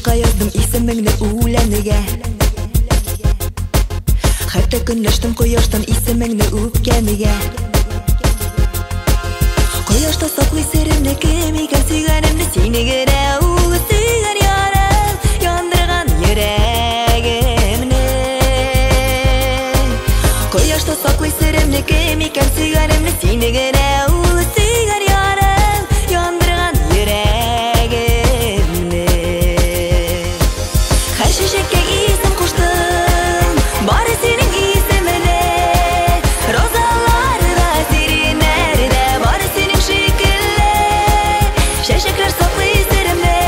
Kağıtқа yazdım ismingni ulaniga. Hatta kunlashdim quyoshdan ismingni o'pganiga. Quyoshda saqlay sirimni kim ekan suyganimni senigina suygan yorim yondirgan yuragimni. Quyoshda saqlay sirimni kim ekan suyganimni senigina suygan yorim yondirgan yuragimni. Har shishakka isim qo'shdim bari sening ismini. Rozalarda serinlarda bari sening shekilli. Shashaklar saqlay sirimni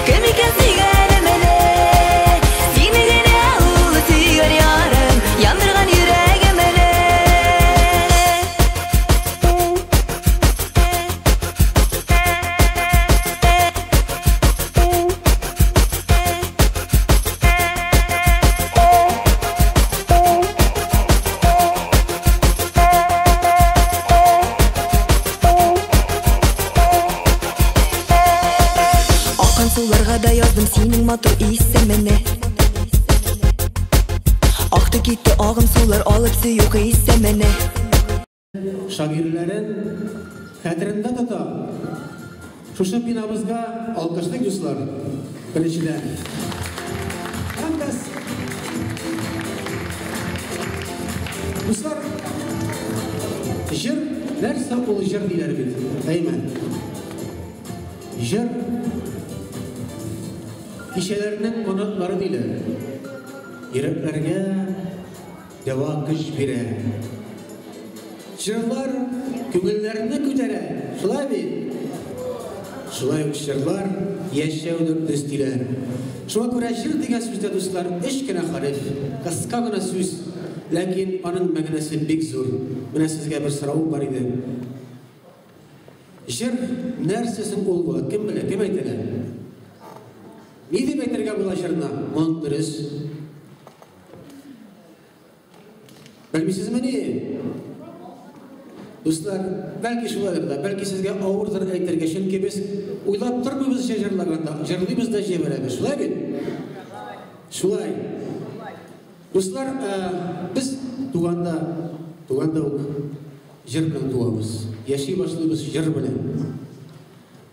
kim ekan suyganimni. Senigina suygan yorim yondirgan yuragimni. Akan sularga da yazdım senin motor ismini. Aktı gitti ağım sular alıp suyuq ismini. Şagirlerin kaderinde tuta. Şuşa binamızga alkışlık dostlar. Birinçiden. Herkes. Dostlar. Jir nerse ol jir diler bit. Eymen. Jir kişilerinin konukları diler. Yüreklerine deva kış bire. Jırlar köngüllerini kütere. Şulay bir. Şulay jırlar yaşayıdır düstiler. Şuna göre jır degen sözde dostlar eşkine harif. Kıska gına söz. Lakin onun mağnası bek zor. Buna sizge bir sırağı var idi. Jır nersesin ol bola? Kim bilir? Kim aytırlar? Ne deyip aytırga bola jırna? Montırız. Bilmisiz mi ne? Dostlar, belki şulaydır da, belki sizge ağırdır aytırga. Çünkü biz uylap durmamız jırlaganda, jırlıyız da jeverabiz. Şulay mı? Şulay. Dostlar, biz tuğanda jır bilen tuğamız. Yaşay başlığımız jır bilen.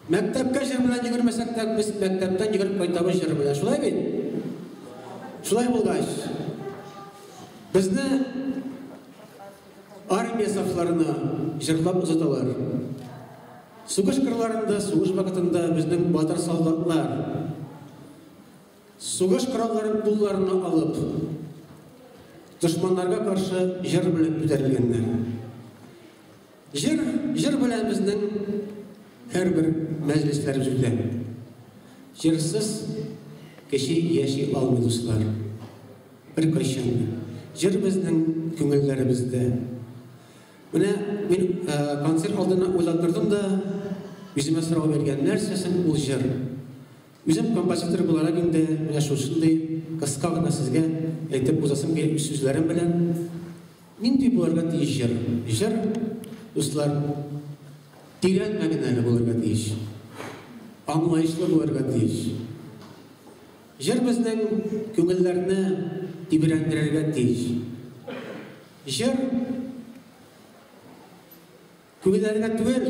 Mektepke jır bilen yigirmesek de biz mektepten yigirip koytabız jır bilen. Şulay mı? Şulay bulgaç. Bizni armiya saflarına jırlap uzatalar. Сугыш кырларында, сугыш вакытында безнең батыр солдатлар сугыш коралларын кулларына алып, дошманнарга каршы жыр белән күтәрелгәннәр. Жыр белән безнең һәрбер мәҗлесләребез үтә. Жырсыз кеше яши алмый дуслар. Бер кайчан жыр безнең күңелләребездә. Менә мин концерт алдына уйлап тордым да, үземә сорау бергән нәрсәсен ул жыр. Үзем композитор буларак инде менә шушындый кыска гына сезгә әйтеп узасым килеп сүзләрем белән нинди булырга тиеш жыр. Жыр, дуслар, тирән мәгънәле булырга тиеш. Аңлаешлы булырга тиеш. Жыр безнең күңелләрне тибрәндерергә тиеш. Жыр күңелләргә түгел,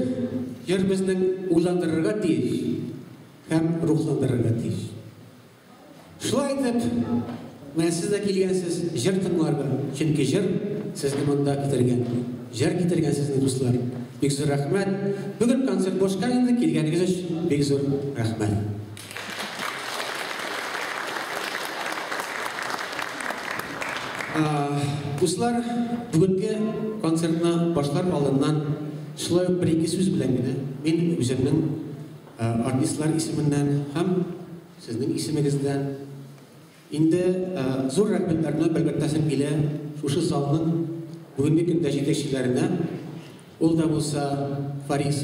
жыр безнең уйландырырга тиеш һәм рухландырырга тиеш. Шулай итеп, мен сездә килгәнсез жыр тыңларга, чөнки жыр сезне монда китергән. Жыр китергән сезне дуслар. Бик зур рәхмәт. Бүген концерт башка инде, килгәнегез өчен бик зур рәхмәт. Дуслар, бүгенге концертны башлар алдыннан шулай bir-iki сүз белән генә мин үземнең артистлар исеменнән һәм сезнең исемегездән инде зур рәхмәтләрне белгертәсем килә шушы залның бүгенге көндә җитәкчеләренә. Ул да булса Фарид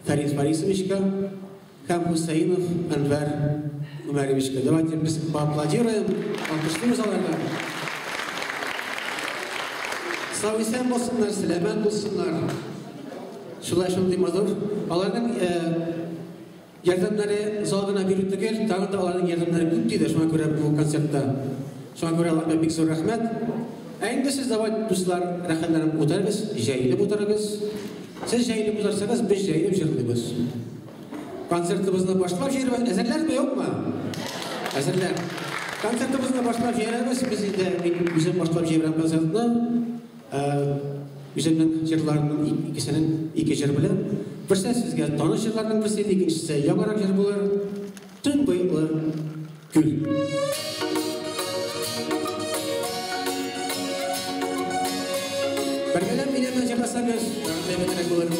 Фарисовичка һәм Хусейнов Әнвәр Умаровичка. Давайте без поаплодируем. Алкышлыйбыз аларга. Сау-исән булсыннар, сәламәт булсыннар. Шулай шундый мазур. Аларның Yardımları zalgına bir ütügel, tağın da onların yardımları көп дейді. Şuna göre bu konsertta. Şuna göre Allah'a bek zor rahmet. Endi siz davat dostlar, rahmetlerim otarız, jayılıp otarız. Siz jayılıp otarsanız biz jayılıp jırlıyız. Konsertimizde başlap жерimiz, әзірлер mi yok mu? Әзірлер. Konsertimizde başlap жерimiz, bizim başlap жерimiz konsertinde bizimnin jırlarının ikisinin iki jır bilen. Birisi sizge tanış jırlarının birisi, ikincisi yamarak jır bulur. Tüm bıyıklı gül. Berkelam binemen jırlasanız, rahmetine bulurum.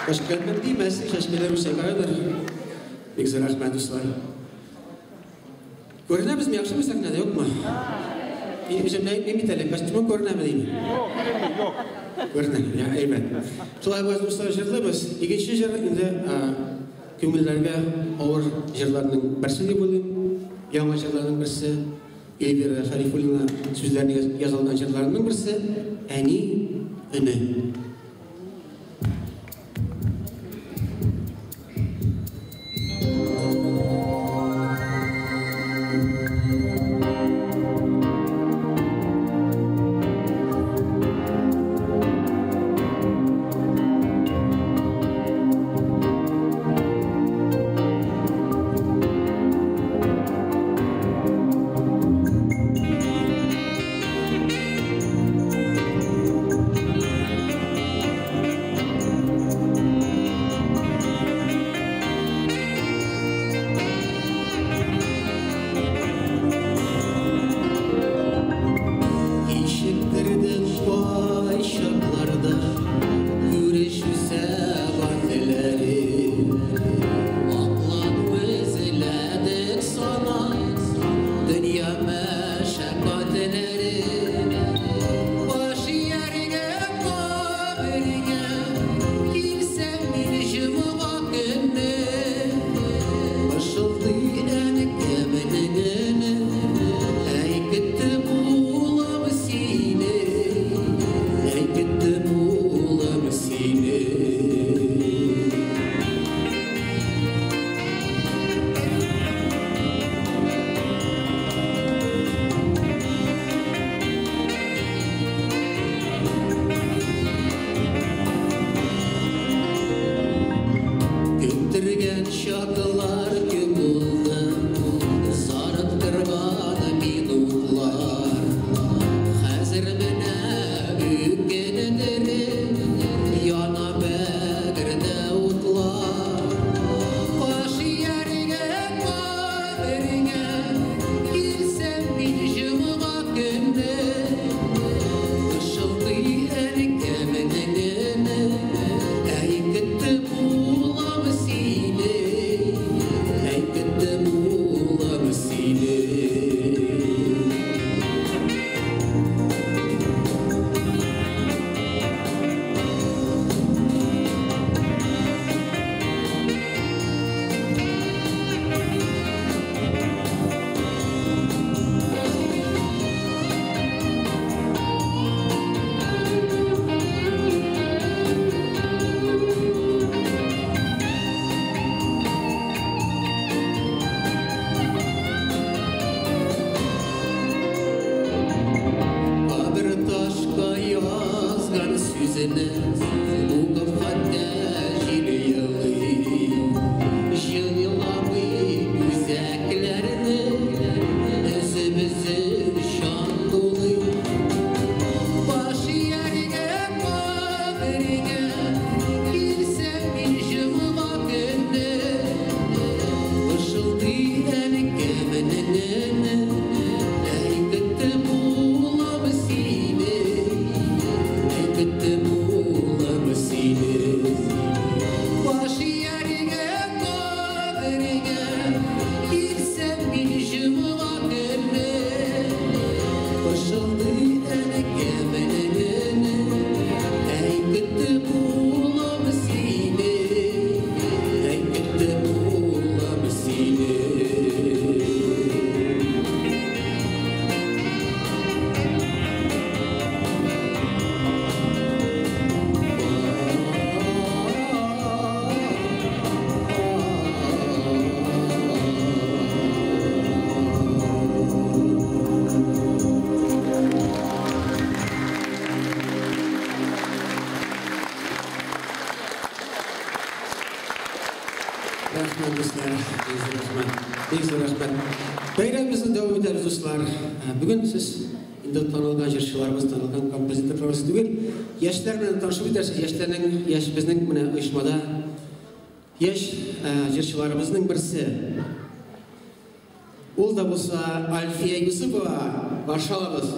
Başkanım değmez, şaşkınlarım sekardır. Bekzir rahmet dostlar. Görünemiz mi? Yakşı mı saknadı, yok mu? Bizim ne bitelim? Kaçtımı görünem değil mi? Yok. Görünem, ya eyvallah. Şolay bazı dostlar jırlımız. İkinci jır, indi köngüllerge ağır jırlarının birisi de bulayım. Yama jırlarının birisi. Elbir Harifullina sözlerini yazılan jırlarının birisi. Eni, öne. Бәйрәмімізді дәуам етеміз достар. Бүгін сіз енді танылған жыршыларымыз, танылған композиторларымыз түгел, яшьләрмен танышып өтерсіз. Яшь біздің міне ұйышмада яшь жыршыларымыздың бірсі. Ол да болса Альфия Юсупова. Қаршы аламыз.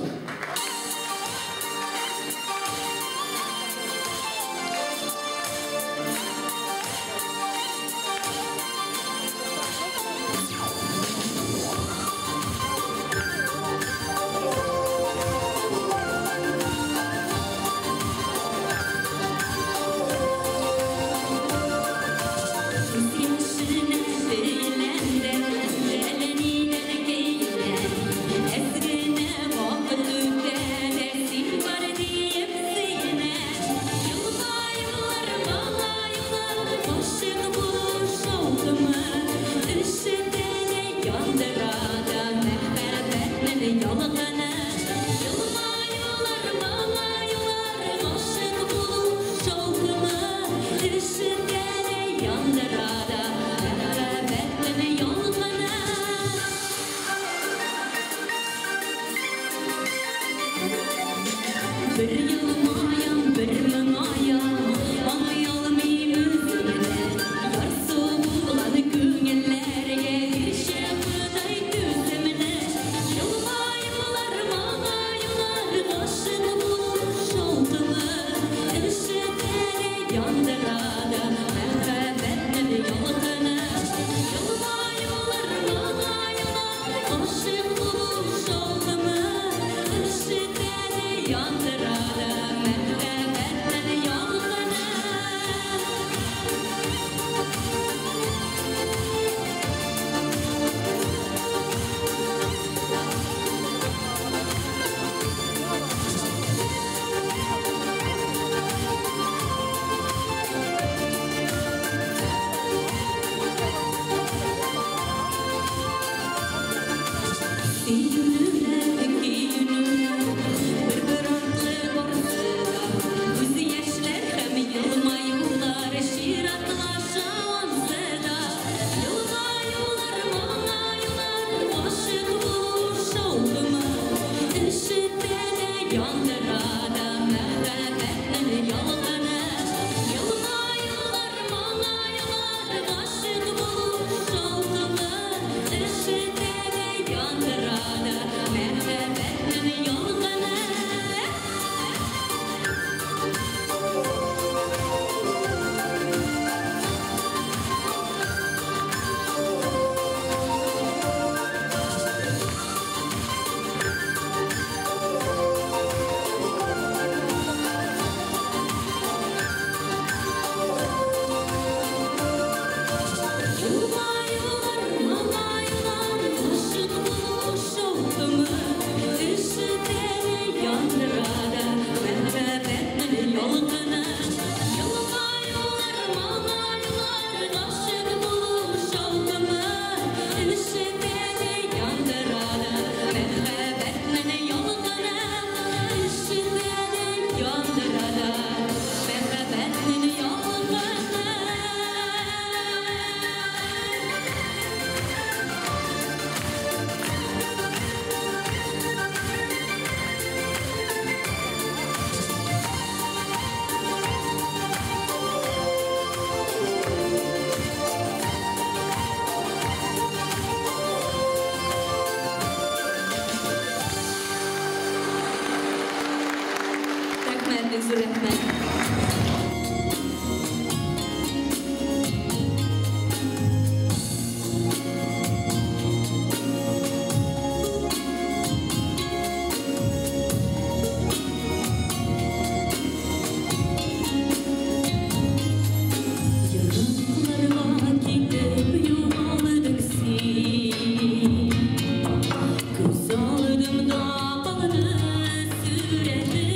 Aldım da balını sürelim.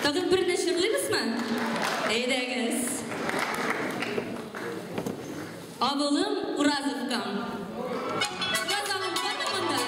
Tağın bir neşirliyimiz mi? Eydəgiz. Abılım Urazovkam. Urazovum var mı bunda?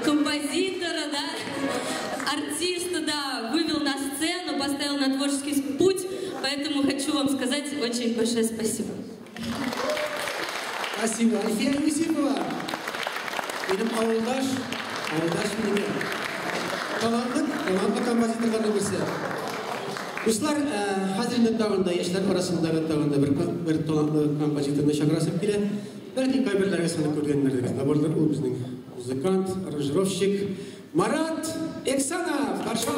Композитора, да, артиста, да, вывел на сцену, поставил на творческий путь, поэтому хочу вам сказать очень большое спасибо. Спасибо. Альфия Юсипова. Benim avuldaş benim. Талантлы композиторлардың бірісі. Dostlar, hazırlık dağında, yaşlar arasınдағы dağında bir талантлы композиторны шақырасып келе. Бәлки кайберләргә саны күргәннәрдер. Набарлар ул безнең музыкант, аранжировщик Марат Эксанов. Каршы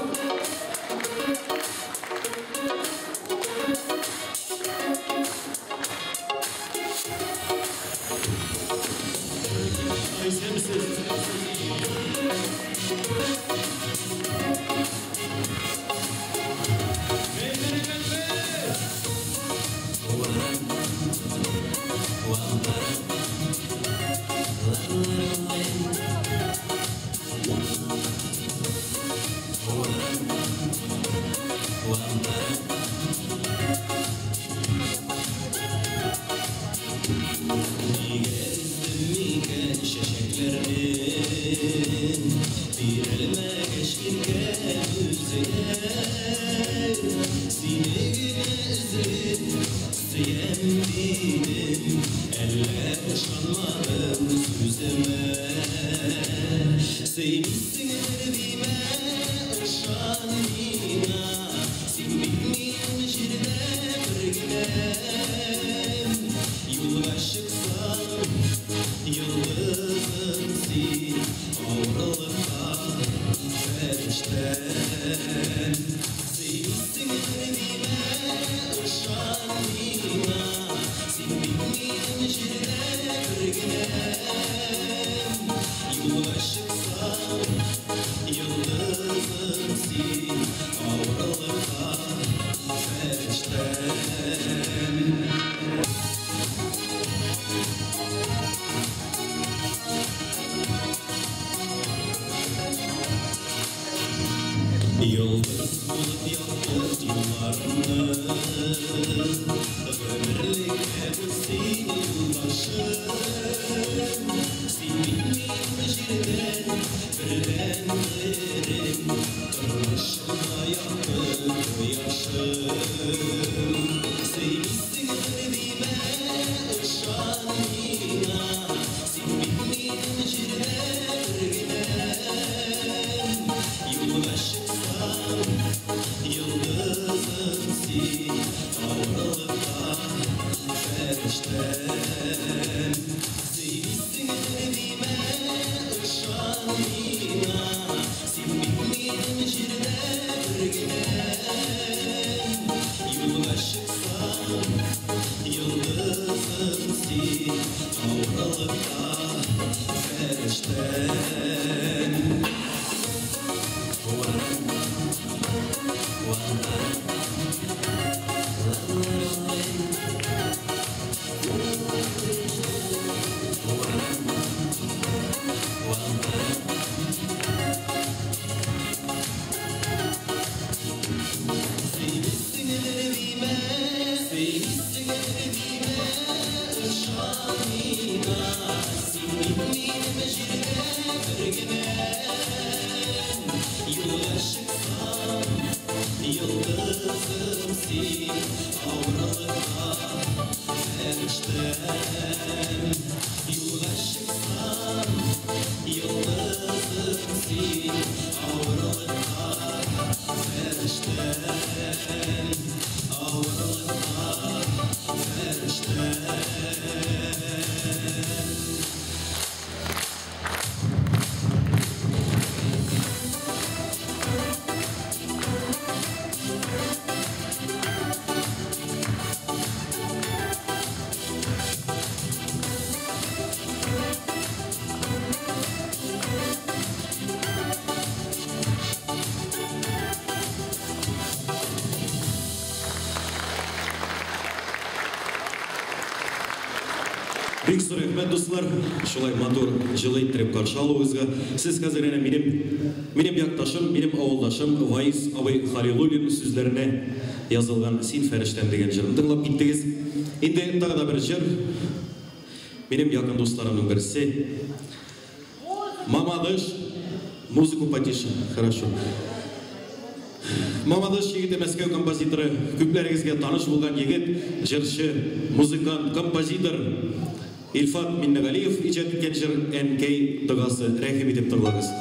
Бик зур рәхмәт, дуслар. Шулай матур җылы иттереп каршы алуыгызга. Сез хәзер әнә минем якташым, минем авылдашым Ваис абый Халилуллин сүзләренә язылган "Син фәрештәм" дигән җырын тыңлап киттегез. Инде тагы да бер җыр. Минем якын дусларымның берсе. Мамадыш, музыку потише. Хорошо. Мамадыш егете Мәскәү композиторы, күпләрегезгә таныш булган егет, җырчы, музыкант, композитор Илфат Миннәгалиев иҗат иткән җыр "Әнкәй догасы". Рәхим итеп тыңлагыз.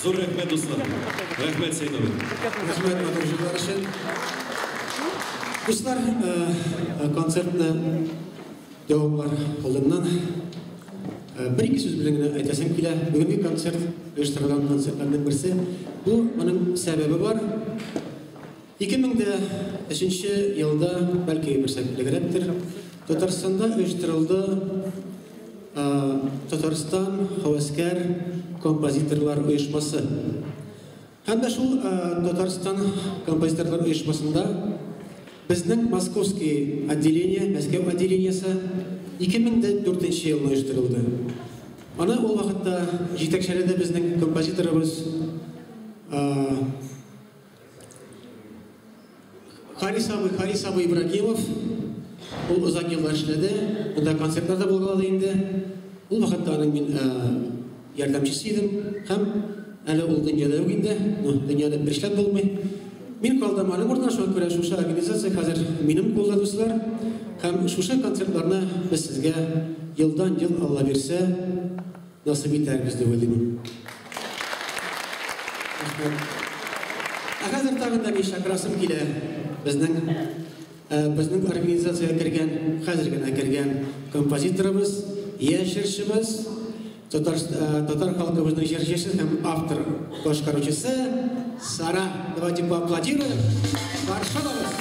Зор рахмет, достар. Рахмет, Сейдове. Рахмет, Матур Жылдарышын. Достар, концертны дауымлар қолымнан. Бір-екі сөз біліңіне айтасым келе. Бүгінгі концерт, ұйыштырылған концертлердің бірісі. Бұл оның сәбәбі бар. 2003 елда, бәлкі бір сәбілігіреттір, Татарстанда ұйыштырылды Татарстан Хаваскер композиторлар ұйышмасы. Һәм шул Татарстан композиторлар ұйышмасында біздің московский отделение, Мәскеу отделениесі 2004 елда ұйыштырылды. Аны ол вақытта жетекшіледі біздің композиторымыз Харисабы Ибрагимов. Ол ұзақ елдар ішледі, мұнда концертларда болғалады енді. Ол вақытта аның мен ярдамшысы едім, һәм әлі ол дүнияда өк енді, дүнияда бір ішлеп болмай. Мен қалдым аның орнына шоқ көрі шуша организация қазір менің қолдадысылар, һәм шуша концертларына біз сізге елдан ел алла берсе, насып етәрімізді өлімін. Қазір тағында мен шақырасым келе біздің организацияға кірген, қазіргіна кірген композиторымыз, ешіршіміз, татар халқымыздың жершесі һәм автор башқарушысы Сара. Давайте поаплодируем. Маршаловыз.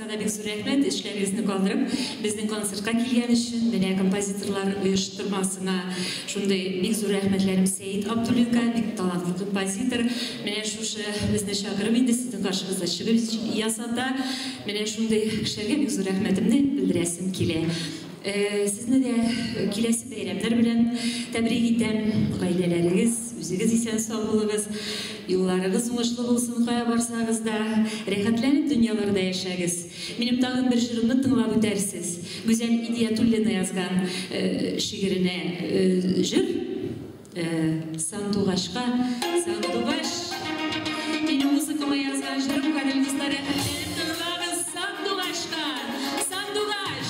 да бик зур рәхмәт, эшләрегезне калдырып, безнең концертка килгән өчен, менә композиторлар оештырмасына шундый бик зур рәхмәтләрем Сәйит Абдуллинга, бик талантлы композитор. Менә шушы безне чакырып инде сезнең каршыгызда чыгып ясата. Менә шундый кешеләргә бик зур рәхмәтемне белдерәсем килә. Сезне дә киләсе бәйрәмнәр белән тәбрик итәм. Гаиләләрегез, үзегез исән сау булыгыз, юлларыгыз уңышлы булсын, кая барсагыз да, рәхәтләнеп дөньяларда яшәгез. Минем тагын бер җырымны тыңлап үтәрсез. Гүзәл Идиятуллина язган шигыренә җыр Сандугашка, Сандугаш. Минем музыкама язган җырым, кадерле дуслар, рәхәтләнеп тыңлагыз. Сандугашка, Сандугаш.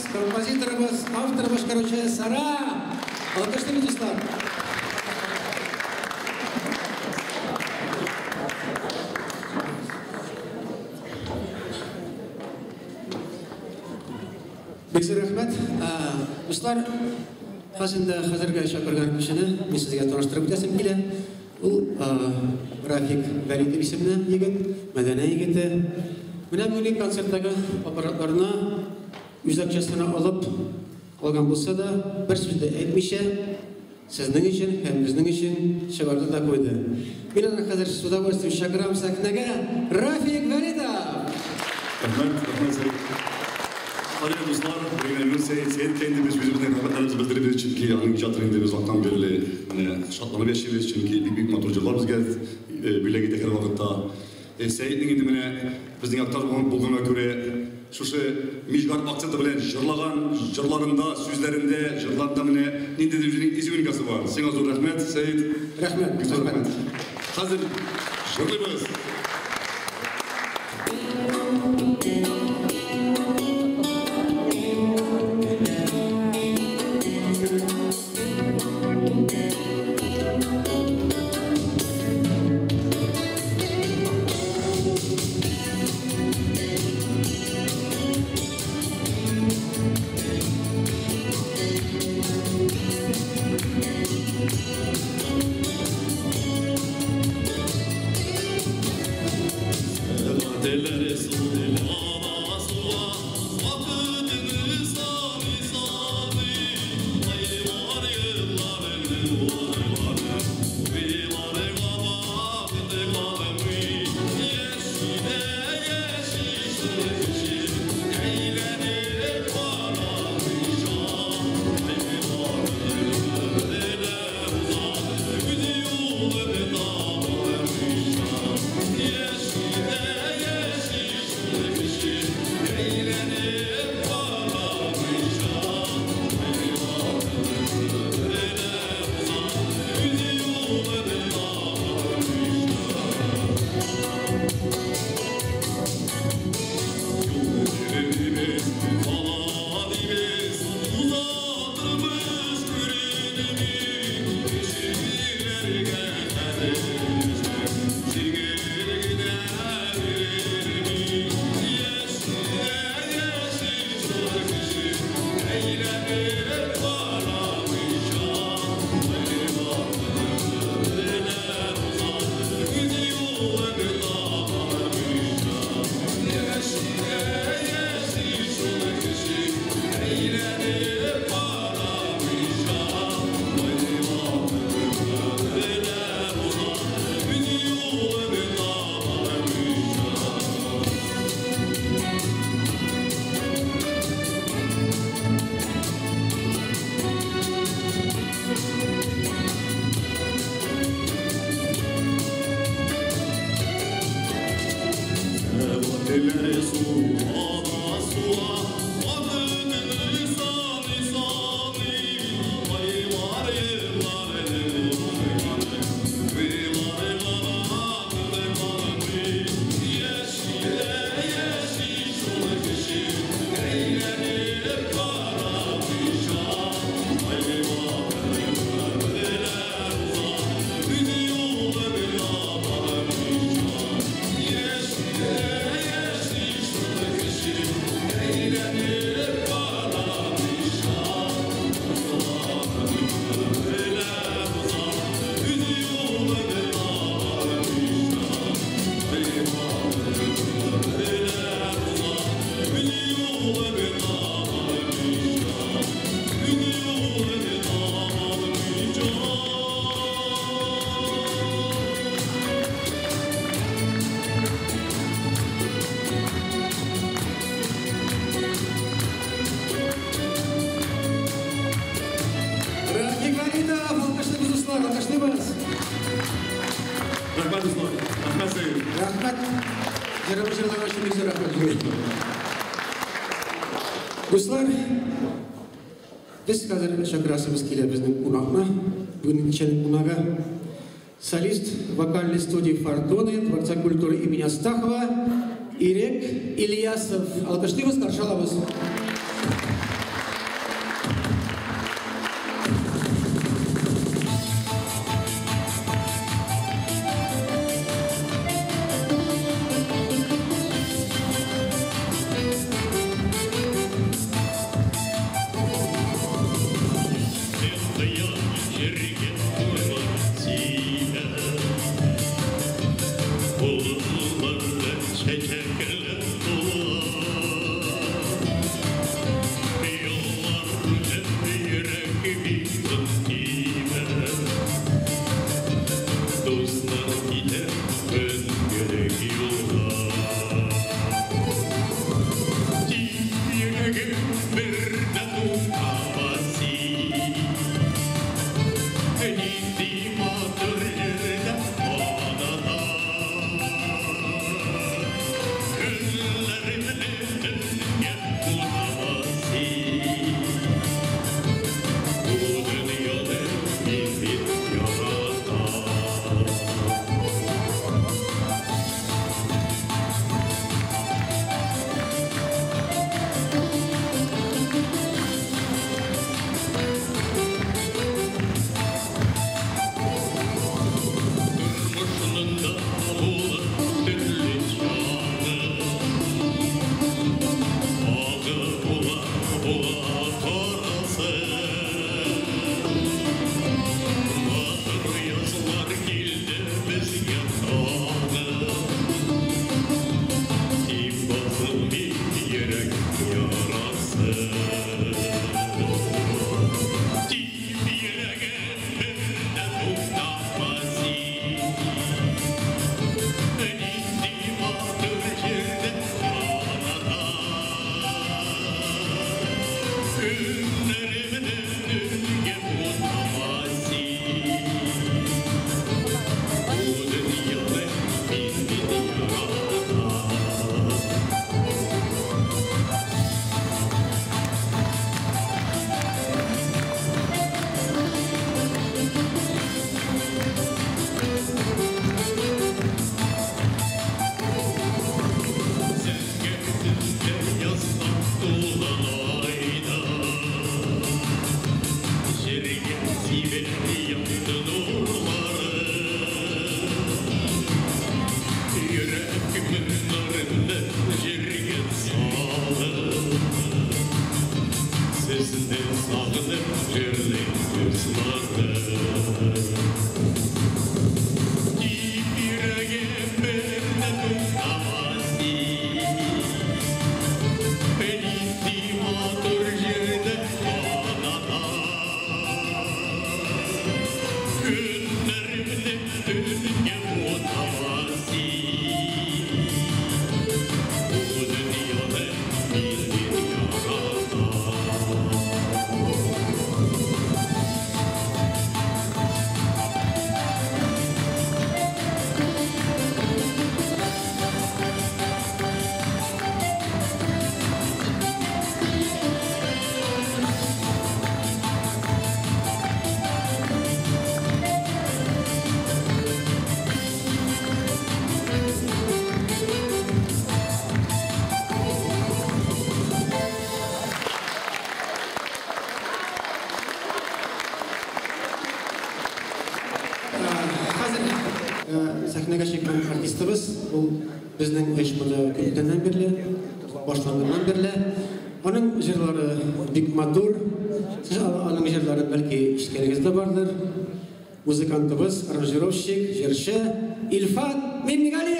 Композиторымыз, автор башкаручы Сара. Алкыштырыңыз, дуслар. Бик зур рәхмәт. Дуслар, хәзерге чакырган кешене мин сезгә таныштырып үтәсем килә. Ул Рафик Вәлитов исемле егет, мәдәни егете. Менә бүген концерттагы аппаратларына үзәкчәсенә алып алган булса да, бер сүз дә әйтмичә, сезнең өчен һәм безнең өчен чыгарды да куйды. Мин аны хәзер с удовольствием чакырам сәхнәгә. Рафик Вәлитов. Рәхмәт. Кадерле дуслар, бүгенге Сәйит кенде без үзебезнең рәхмәтләребезне белдеребез, чөнки аның иҗатын инде без вакыттан бирле шатланып яшибез, чөнки бик матур җырлар безгә бүләк итә һәр вакытта. Сәйитнең инде менә безнең якташ булганга күрә шушы мижгар акценты белән җырлаган җырларында, сүзләрендә, җырларында менә ниндидер үзенең изюминкасы бар. Сиңа зур рәхмәт, Сәйит. Рәхмәт. Хәзер җырлыйбыз. Vakıdını savi savi, ay var yıllar. Достар, біз қазір шақырасымыз келе біздің қонақна. Бүгін кешенің қонағы солист вокальной студии «Фортуны», Дворца культуры имени Астахова, Ирек Ильясов. Алкыштымыз, қаршы аламыз. сахнага шыққан артистіміз, бұл біздің ұйымымызда көптен берлі, башланғаннан берлі. Оның жырлары бик матур, сіз оның жырлары бәлки іштеріңізде бардыр. Музыкантыбыз, аранжировщик, жыршы Ильфат Мемигалиев.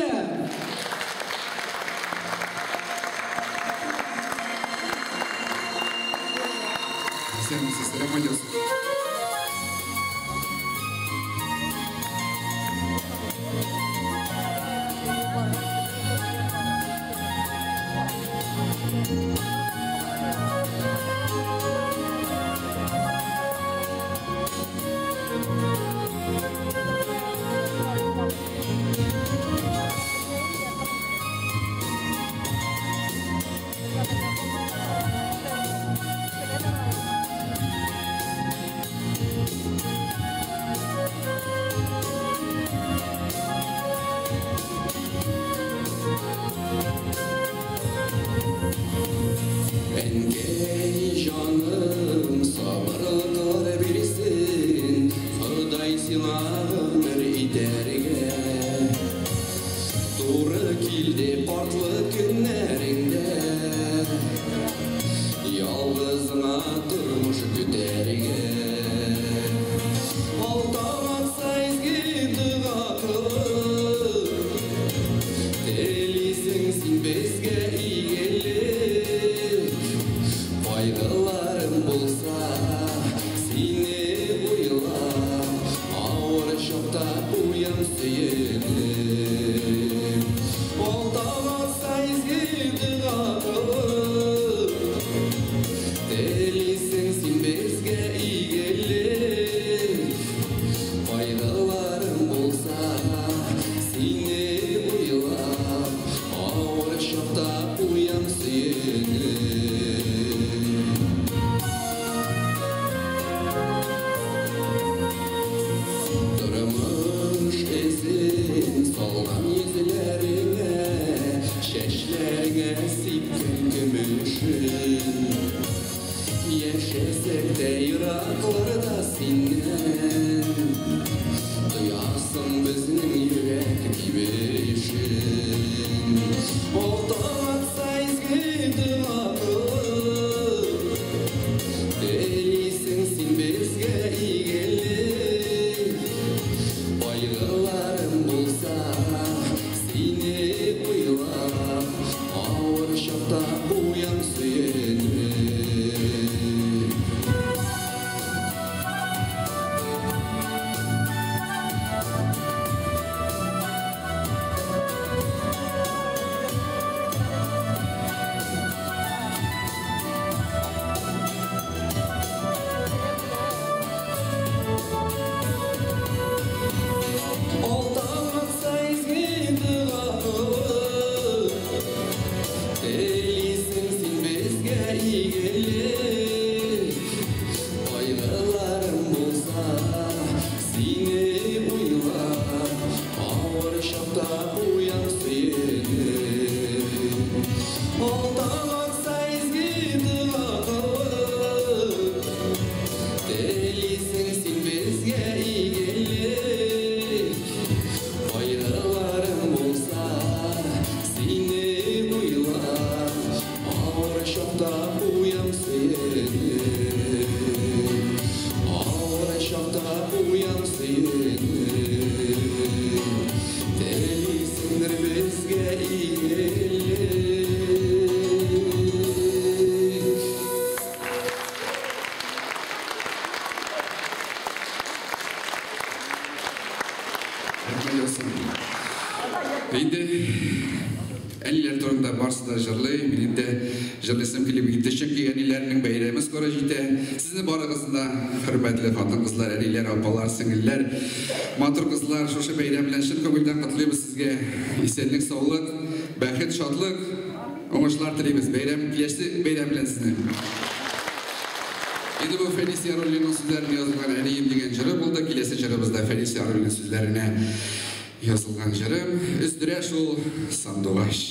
Матур кызлар, шушы бәйрәм белән чын күңелдән котлыйбыз сезгә. Исәнлек, саулык, бәхет, шатлык, уңышлар телибез. Бәйрәм киләсе бәйрәм белән сезне. Инде бу Фелисия Роллиның сүзләренә язылган әнием дигән җыры булды. Киләсе җырыбызда Фелисия Роллиның сүзләренә язылган җыры. Өздерә шул сандугач.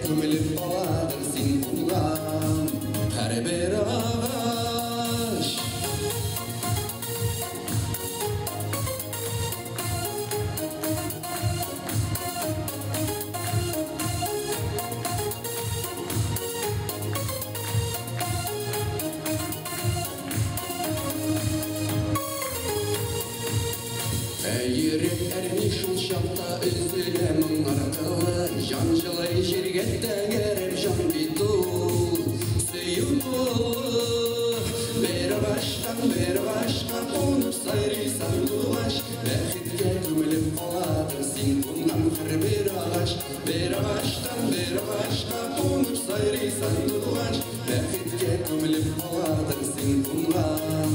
көміліп қаладың сен туған әрбір ағаш. Әйірек әрне шул шақта үзілемін арқылы, жан жылай жерге тәгеріп жан битул, сүйу толы. Бер башқа қонып сайрай сандуғаш, бәхетке көміліп қаладың сен туған әрбір ағаш. Бер башқа қонып сайрай сандуғаш, бәхетке көміліп қаладың сен туған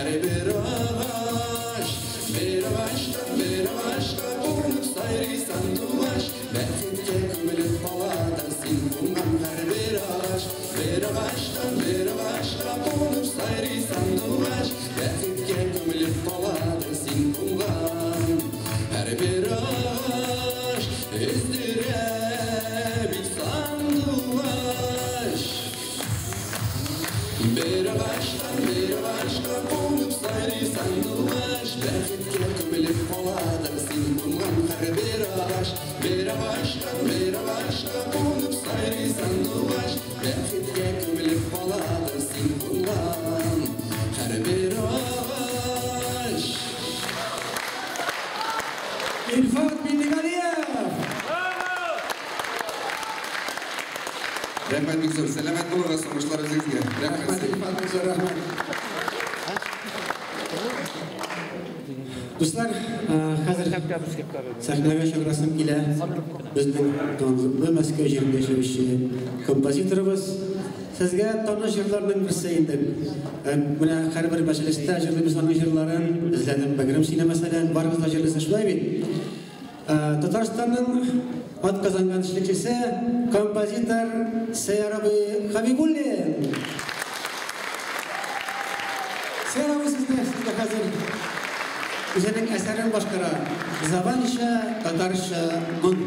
әрбір ағаш. Бер башқа қонып сайрай сандуғаш, бәхетке көміліп қаладың сен туған әрбір ағаш. Бер башқа қонып сайрай сандуғаш, бәхетке көміліп қаладың сен туған әрбір ағаш. Өздіріп сандуғаш. Бер башқа қонып сайрай сандуғаш, бәхетке көміліп қаладың сен туған әрбір ағаш. Бер башқа қонып сайрай сандуғаш, бәхетке көміліп қаладың сен туған әрбір ағаш. Ильфат Бендигалиев. Рахмет Бикзор, сәлемет болыңыз, соңғышлар өзіңізге. Рахмет Ильфат Бекзор, рахмет. Достар, қазір сахнаға шақырасым келе біздің Мәскеу жерінде жүруші композиторымыз. Сізге тонна жырларының бір сейіндік. Мына әрбір мәжілісте жырлымыз оның жырларын ізләдім. Бәгірім сине мәселен барыңызда жырлысы шулай бит. Татарстанның атказанган шілікшісі композитор Сәйрабы Хабибуллин. Сәйрабы сізге қазір өзінің әсәрін башқара. Забанша, татарша, мұн.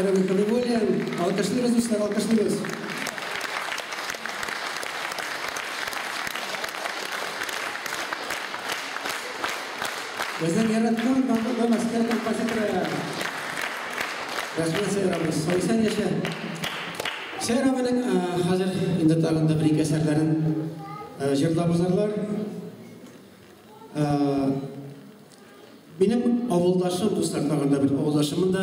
Дорогой Халилуллин, алкышлıyoruz dostlar, alkışlıyoruz. Bizden yaratkan ve masker kompozitörü Rasman Seyrabız. Soysan yaşa. Seyrabının hazır indi tağında bir iki eserlerin jırlabızarlar. Benim avuldaşım dostlar tağında bir avuldaşımın da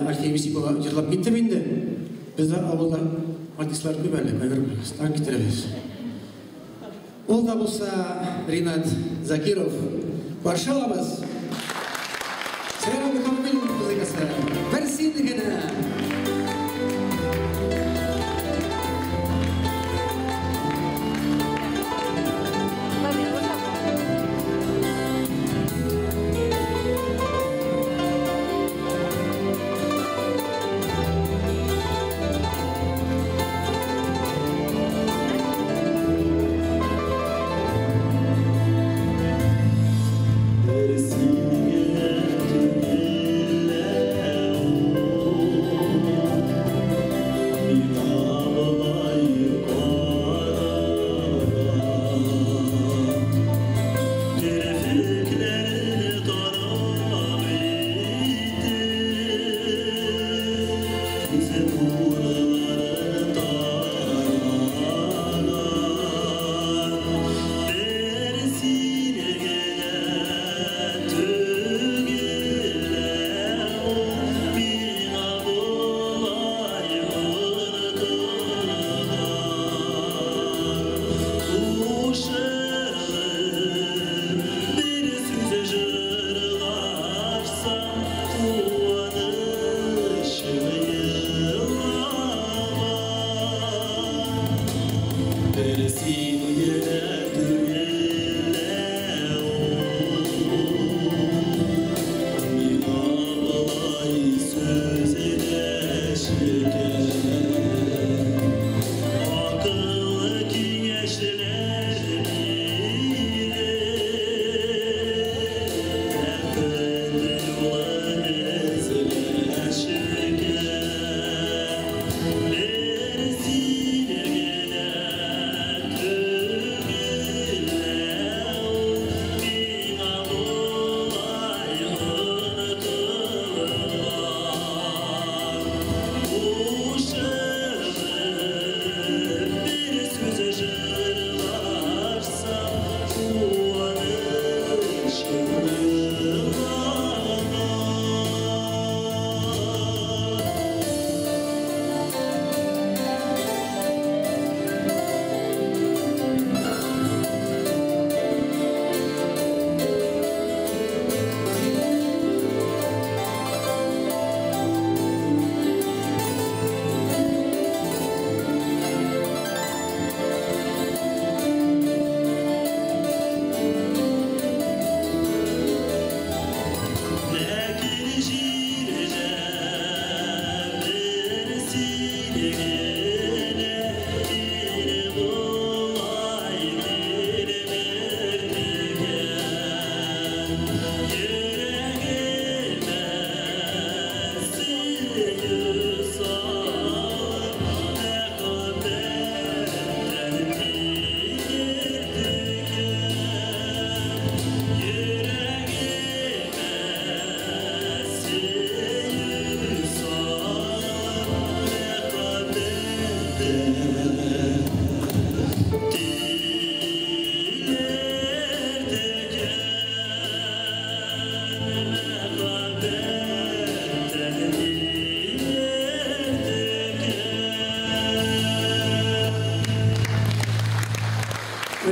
Alfey Visipova jırlap gitti bindi. Bizde avulda artistler köberlik, ayrımlar gittiremeyiz. Ol da bulsa Rinat Zakirov, Varşalabız. Seyrabı Kamil muzikası. Versinligine.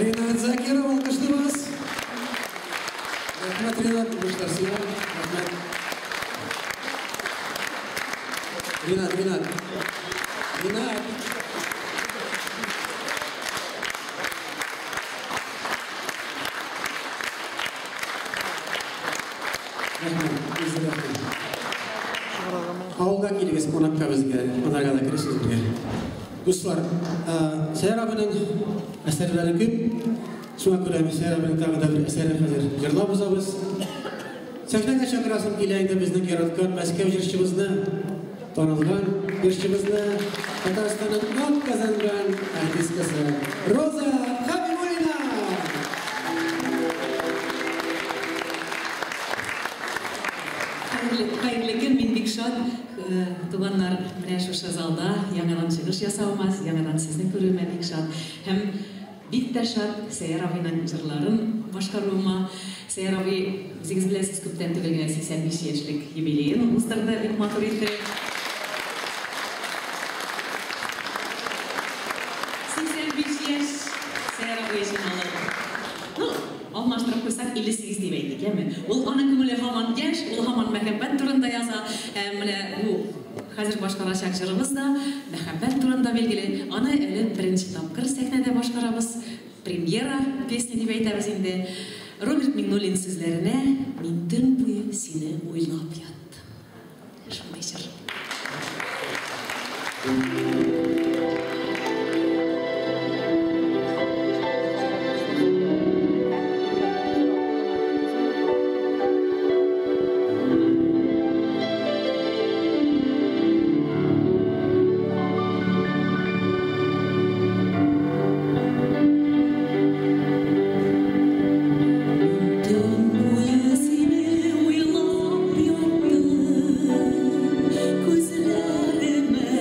Rinat Zakirov, alkışlıyoruz. Rahmet Rinat, kuşlar size. Rahmet. Rinat. Ауылға келіңіз, қонаққа бізге, қонарға да кіресіз бізге. Достар, Seyrabının әсерлері көп. Шуңа күрә Seyrabının тағы да бір әсері қазір жырлап узабыз. Сәхнәгә шақырасым килә инде безнең яраткан Мәскәү җырчыбызны. танылған йыршыбызны Татарстанның ат казанган артисткасы Роза Хабибуллина. Хайырлы көн, мен бик шат. Туганнар менә шушы залда яңадан чыгыш ясауымыз, яңадан сезне күрүемә бик шат. Һәм бик тә шат Сәйяр абыйның җырларын башкаруыма. Сәйяр абый, үзегез беләсез, күптән түгел 85 яшьлек юбилейын уздырды, бик матур итте. 85 яшь Сәйяр абый өчен алып. Алмаштырып қойсақ 58 деп әйтик, әме. Ол аның күңеле һаман яшь, ол һаман мәхәббәт турында яза. Менә бу хәзер башкарачак җырыбыз да мәхәббәт турында билгеле. Аны әле беренче тапкыр сәхнәдә башкарабыз. Премьера песня дип әйтәбез инде. Роберт Миңнуллин сүзләренә «Мин төн буе сине уйлап яттым». Шундый җыр. Gözlerime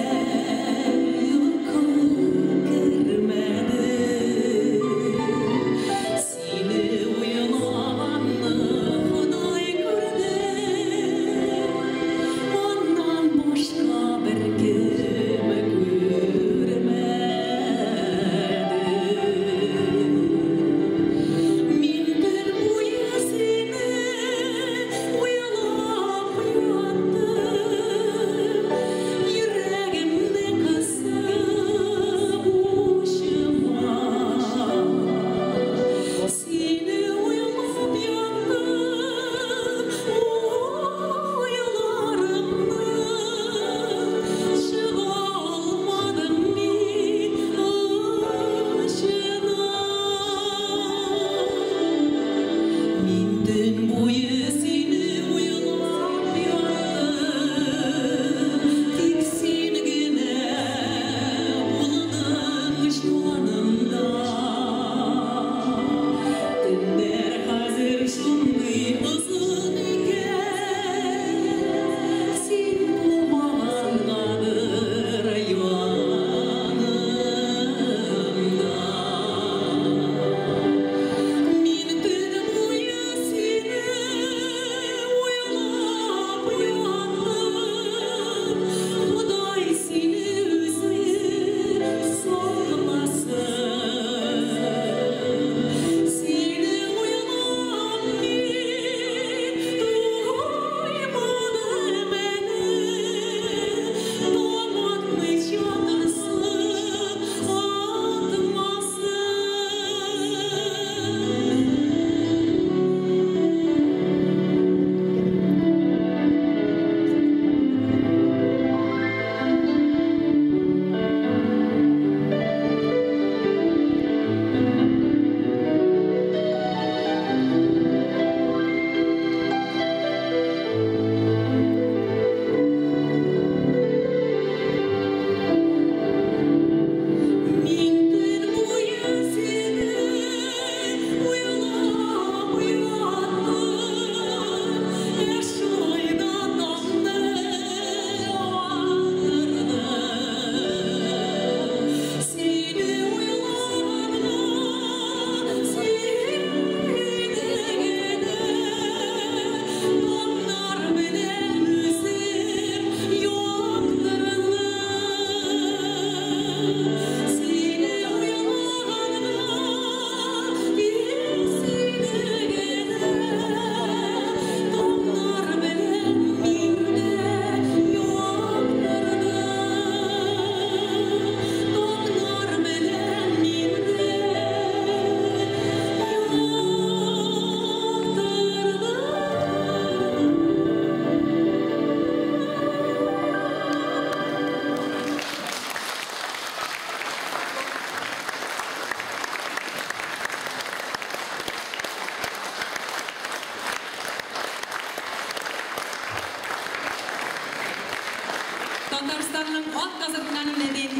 Atan ot kazanılan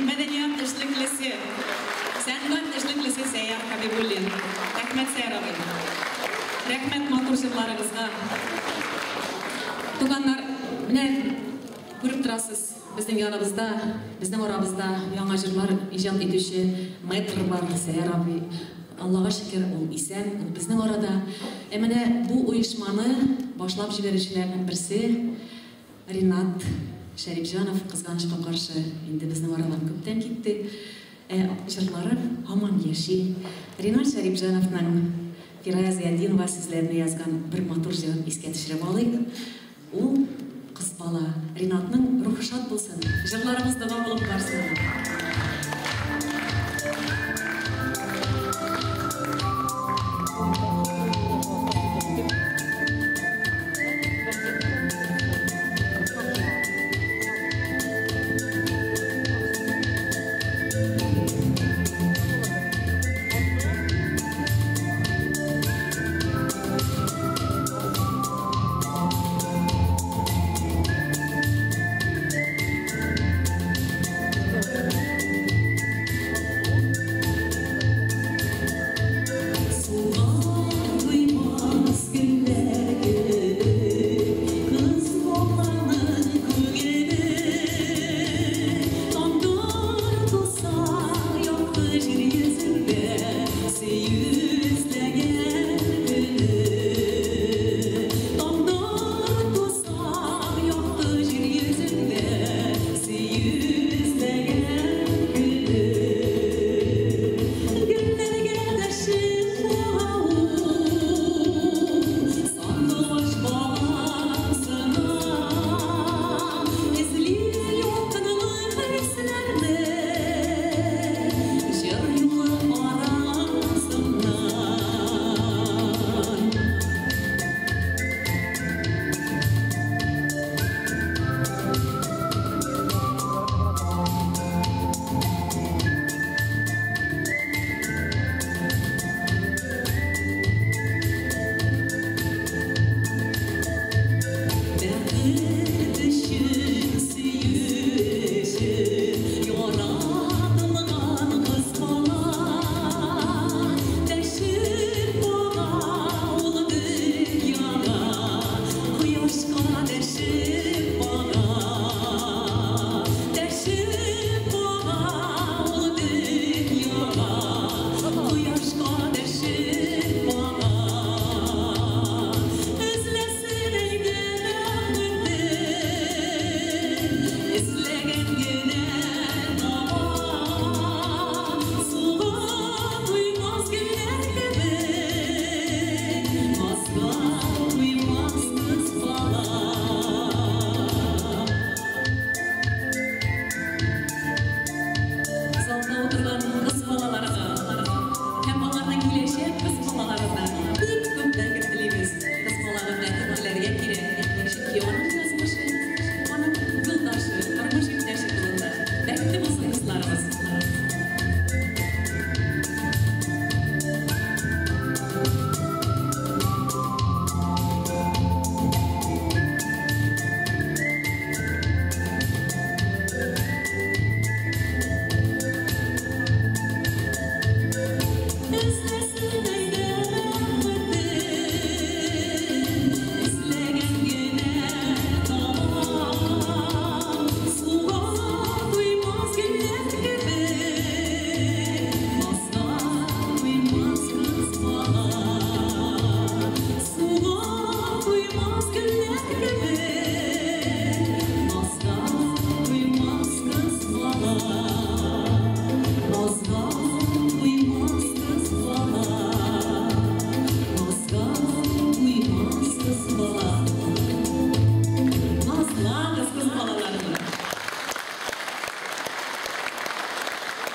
medeniyet eşliklisi. Sen ot eşliklisi Seyyar Habibullin. Rahmet Seyyar abi. Rahmet maturcılarımızga. Tuganlar, mine görüp turasız. Bizning yanımızda, bizning oramızda yangi jırlar ijod etuvchi metr var Seyyar abi. Allah'a şükür ol isen, bizning orada. Mine bu uyuşmani boshlab jiberuvchilarning birisi Rinat Sharipjanov qizg'anishga qarshi endi bizning oradan ko'pdan ketdi. Jırlari hamon yashay. Rinat Sharipjanovning Firaya Ziyadinova sizlarga yozgan bir motor jir esga tushirib olaylik. U qiz bola Rinatning ruhi shod bo'lsin. Jırlarimiz davom bo'lib borsin.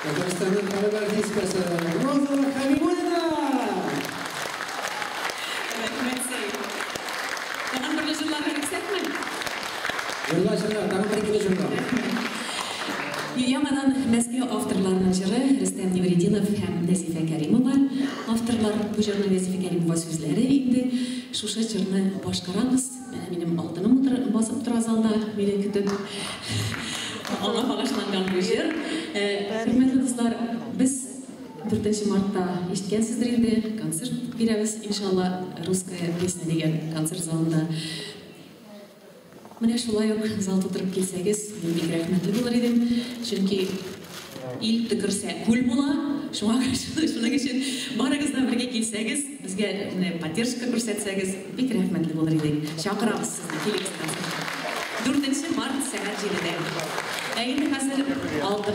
Kazakstan'ın Karabardiskası Rozova Habibullina. Rahmet Sey. Tangan berjumlah yükseltme. Yıllaşırlar, tangan berjumlah. Yamadan Мәскеу авторларының жыры Рүстем Неврединов һәм Нәзифә Кәримова. Авторлар bu жырны Нәзифә Кәримова сүзләре инде. Шушы жырны башкарамыз. Минем алтыным басып тора залда, мине көтеп. Ona bağışlangan bu jер. Hürmetli dostlar, biz 4 мартта ишеткенсиздер инде концерт беребиз, иншалла, русская песня деген концерт залында. Менә шулай ук залда турып килсәгез, мин бик рәхмәтле булыр идем, чөнки ил төкерсә күл була. Шуңа өчен барыгыз да бергә килсәгез, безгә поддержка күрсәтсәгез, бик рәхмәтле булыр идек. Чакырабыз сезне, килегез концертка. 4 март сәгать 7-дә. Инде хәзер алтын.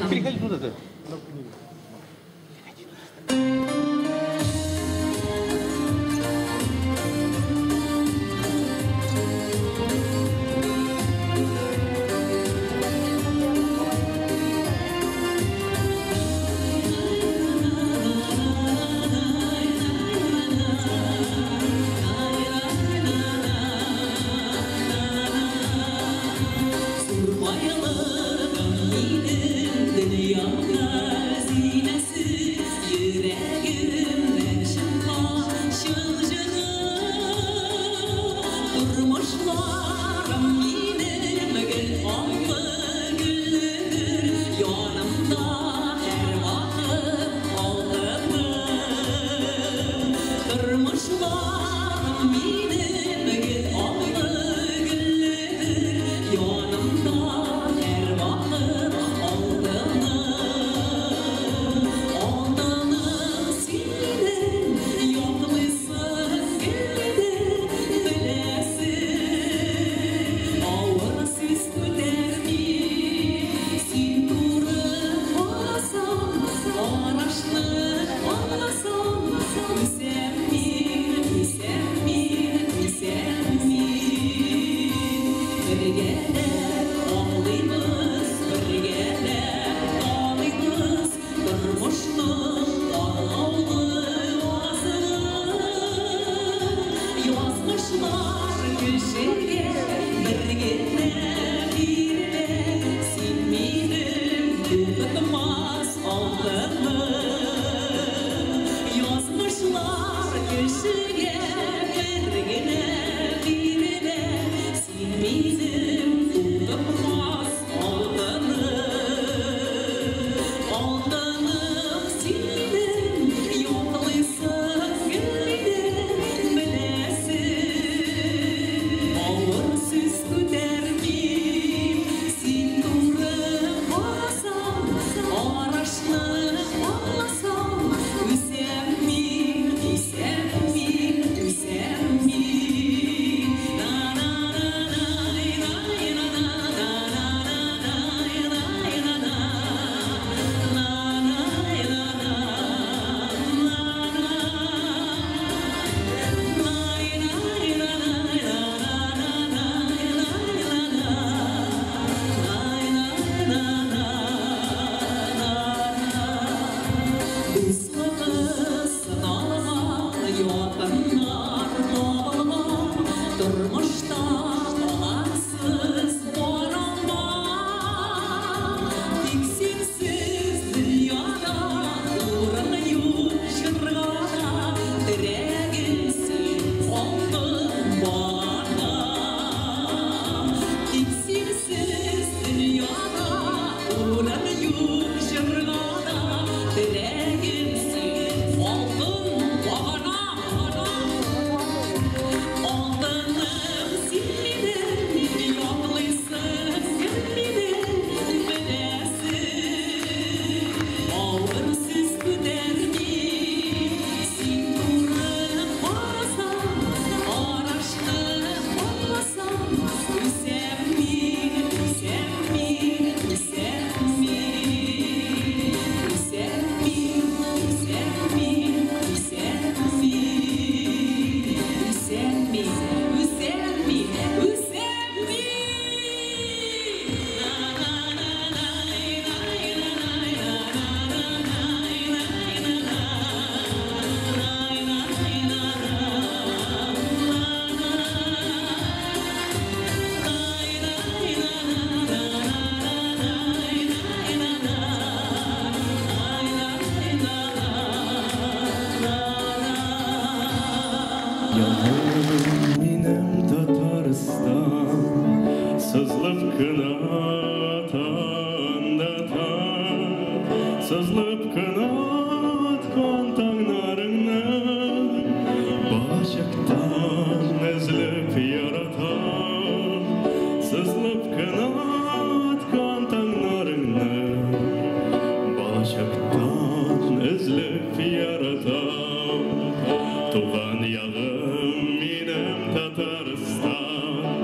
Туған яғым менім Татарстан,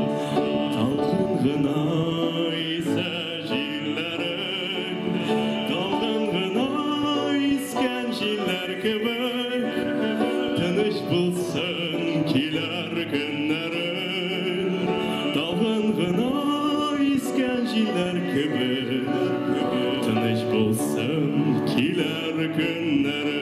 талғын ғына иса жиллерің, талғын ғына искен жиллер кебек, тыныш болсын келер күннерің, талғын ғына искен жиллер кебек, тыныш болсын келер күннерің.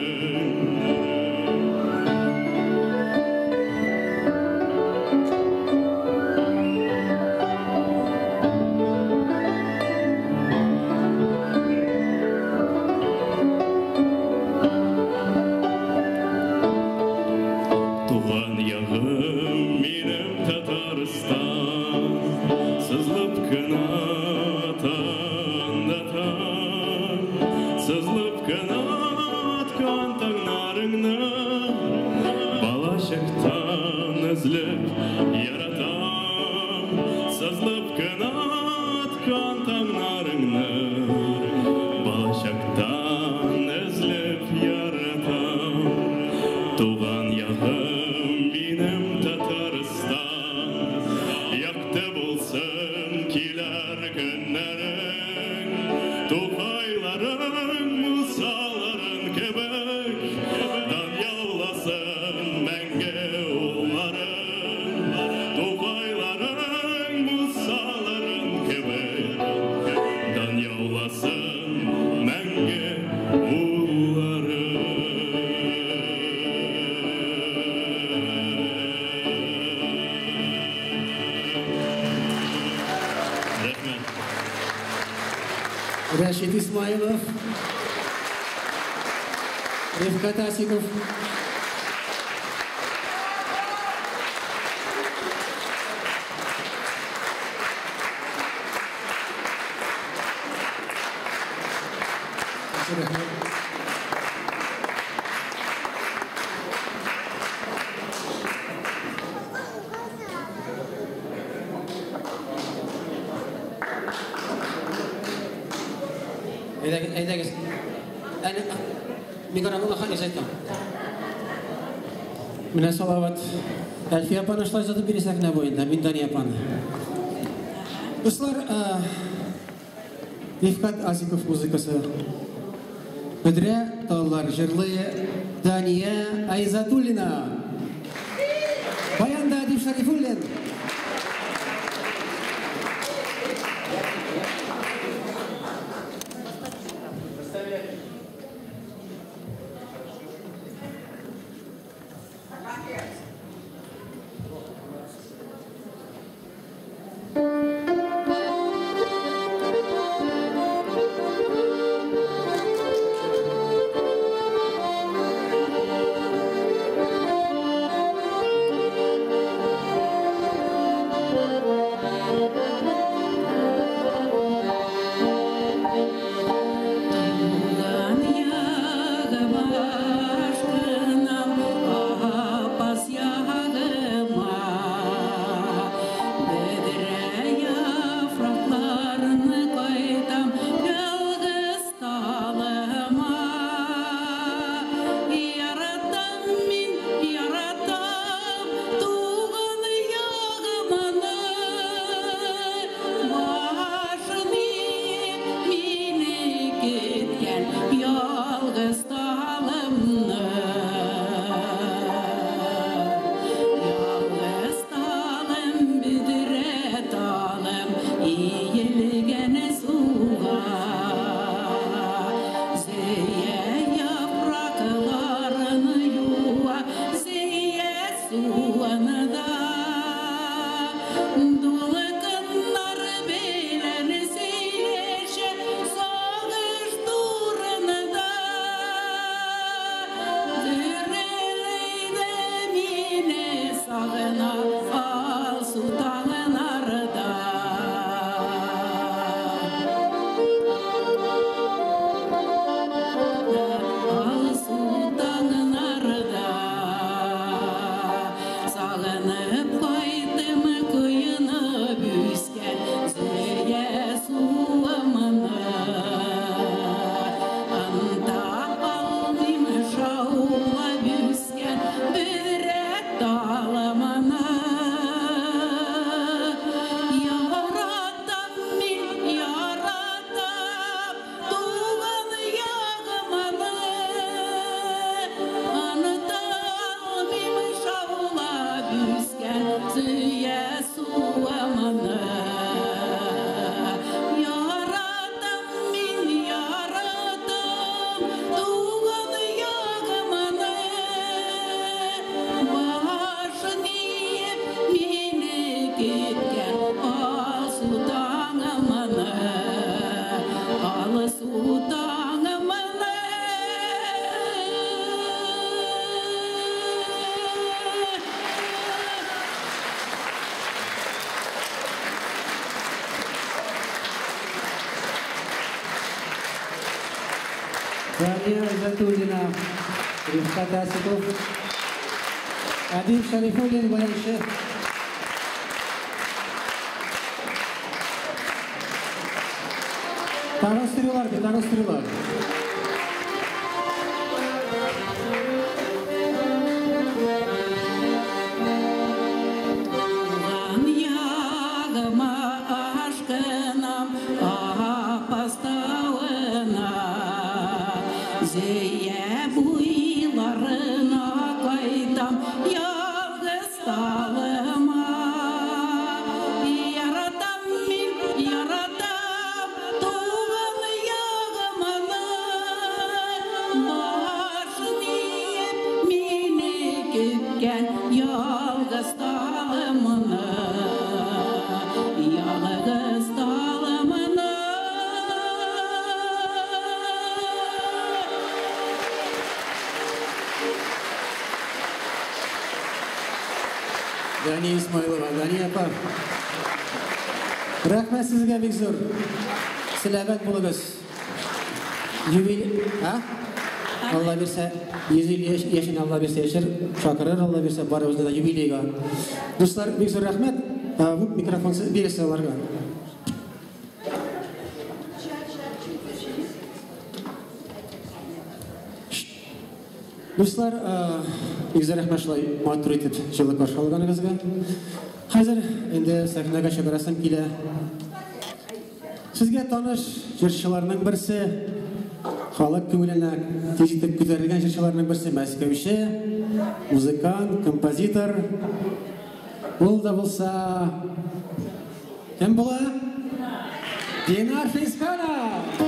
Туған яғым менім Татарстан, сызылып кіна таңдатам, сызылып кіна атқан таңнарыңны, балашықтан үзіліп яратам, сызылып кіна атқан таңнарыңны, балашықтан үзіліп яратам. Туған яғым менім Татарстан, яқты болсын келер күннерің, тоқайларың мұсаларың кебек, дан яуласын мәңгі ұлларың, тоқайларың мұсаларың кебек, дан яуласын мәңгі ұлларың. Рашид Исмаилов, Ревкат Асиков. Әйдәгіз, микрофонға қане жайттым. Міне салават. Әлфия апаны шылай жатып бересек не бойында, мен Дани апаны. Бұслар, Ревкат Асиков музыкасы. Бүдірі таллар жырлы Дания Айзатуллина. Баянда Адив Шарифуллин. Пасья Дания Затулина, Рифкат Асипов, Адив Шарифуллин, баяншы. Tanıştırıyorlar. Дания Исмайлова, Дания апа. Рахмет сізге бек зор. Сәлемет болыңыз. Алла берсе, 100 yaşын Алла берсе яшер, шақырыр Алла берсе, барыбызда да юбилейға. Достар, бек зор рахмет. Бұл микрофон бересіз оларға. Достар, бекзар рахмет шылай матур етіп жылы қаршы алғаныңызға. Қазір енді сахнаға шабарасам келе. Сізге таныш жыршыларының бірсі, халық көңіліне тежітіп көтерілген жыршыларының бірсі мәскеуші, музыкант, композитор. Бұл да болса, кім бола? Динар Фейсханов!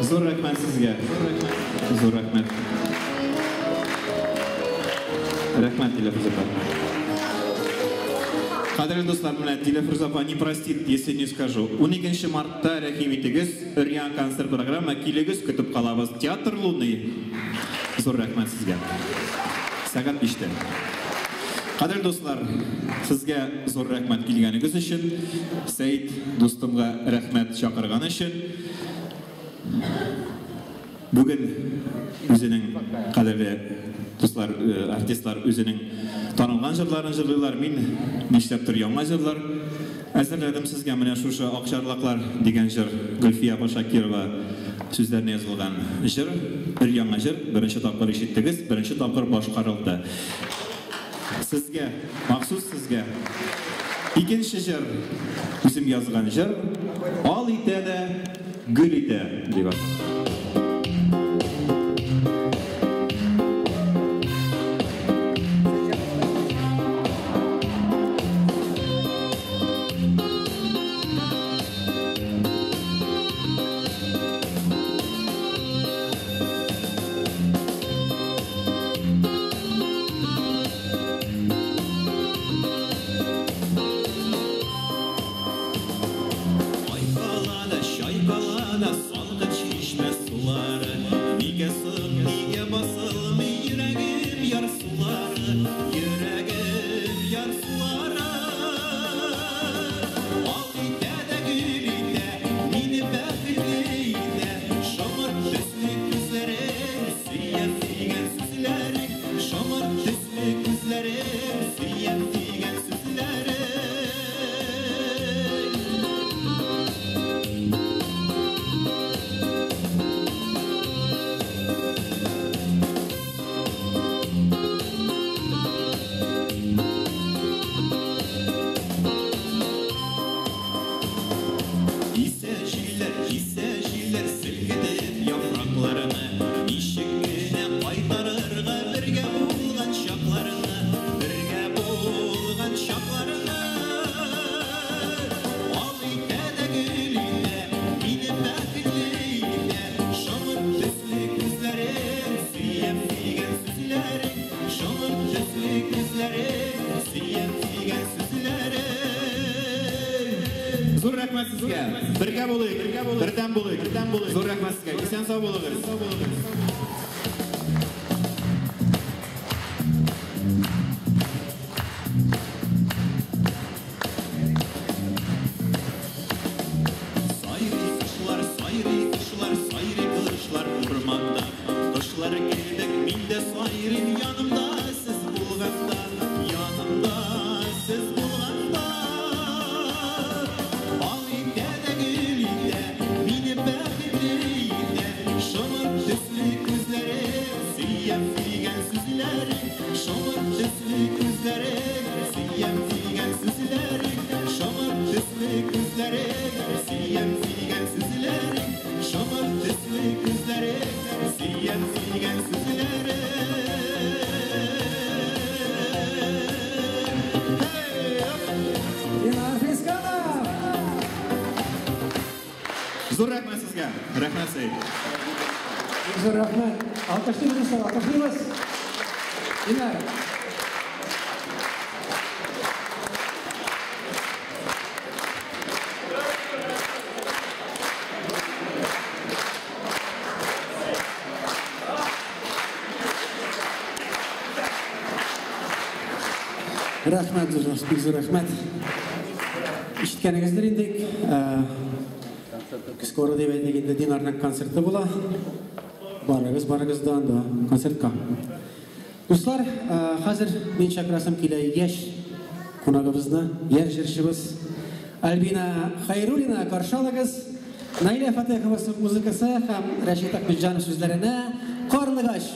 Зор рахмет сізге. Зор рахмет. Рахмет, Дилафрузапа. Қадірлі достар, міне Дилафрузапа не простит, если не скажу. 12 мартта рахимитігіз, үрген концерт программа келегіз күтіп қалабыз. Театр Лунный. Зор рахмет сізге. Сағат 5-те. Қадірлі достар, сізге зор рахмет келгеніңіз үшін, Сәйд достымға рахмет шақырған үшін, бүгін өзінің қадірлі достар, артистлар өзінің танылған жырларын жырлайлар, мен нештеп тұр яңа жырлар әзірледім сізге. Міне шушы Ақшарлақлар деген жыр Гүлфия Башакирова сөздеріне жазылған жыр, бір яңа жыр, бірінші тапқыр ешеттігіз, бірінші тапқыр башқарылды. Сізге, мақсус сізге екінші жыр, өзім жазған жыр, ал итеді, гүл иті деп атады. Бірге болайық, бірден болайық. Зор рахмет сізге. Есен сау болыңыз. Зор рахмет сізге. Рахмет Сәйд. Зор рахмет. Алқыштаймыз, алқыштаймыз. Динар. Рахмет, зор рахмет. Işitkənіңіздер ендік. Скоро деп әйтегенде Динарның концерті бола. Барыңыздан да концертқа. Достар, қазір мен шақырасым келе еш қонағымызды, ер жыршыбыз Альбина Хайруллина қаршы алыңыз. Найля Фатехова музыкасы һәм Рәшит Ахметжанов сөздеріне қарлығаш.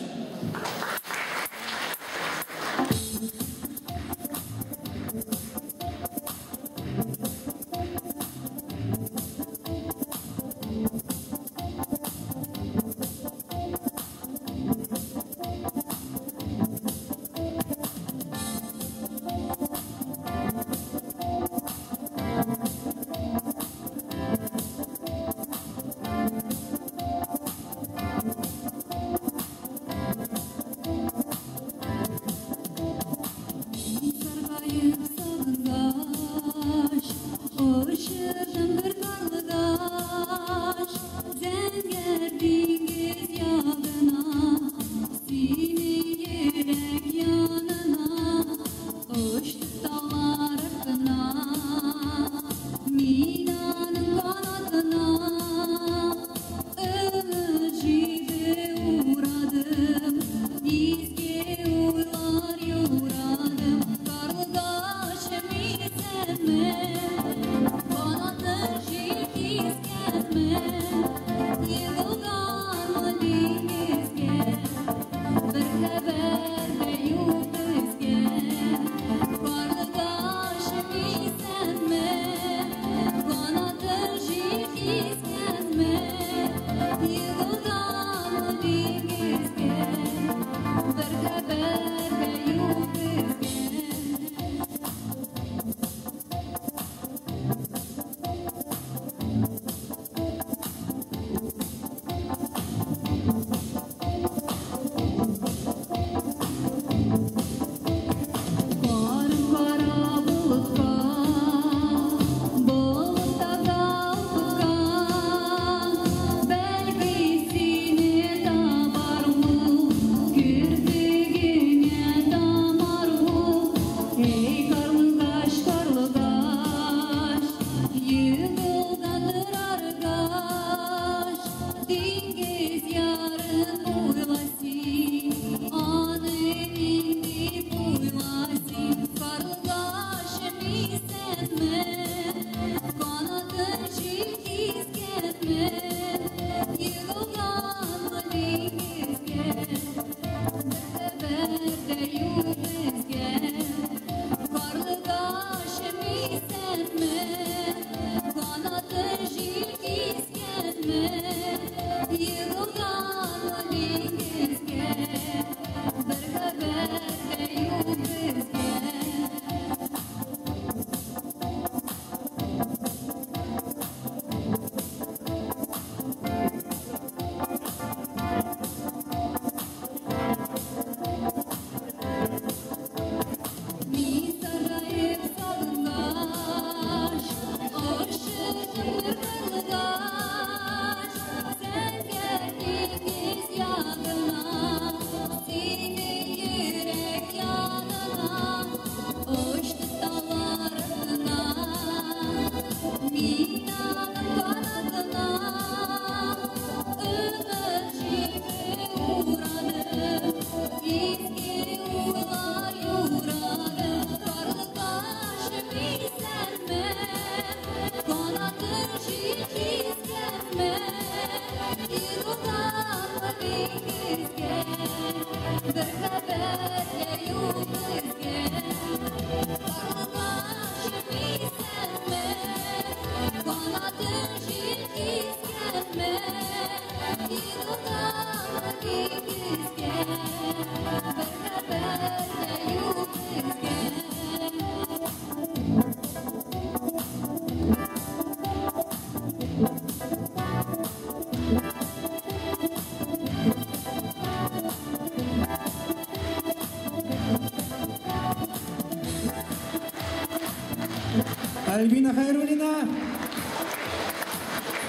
Альбина Хайрулина.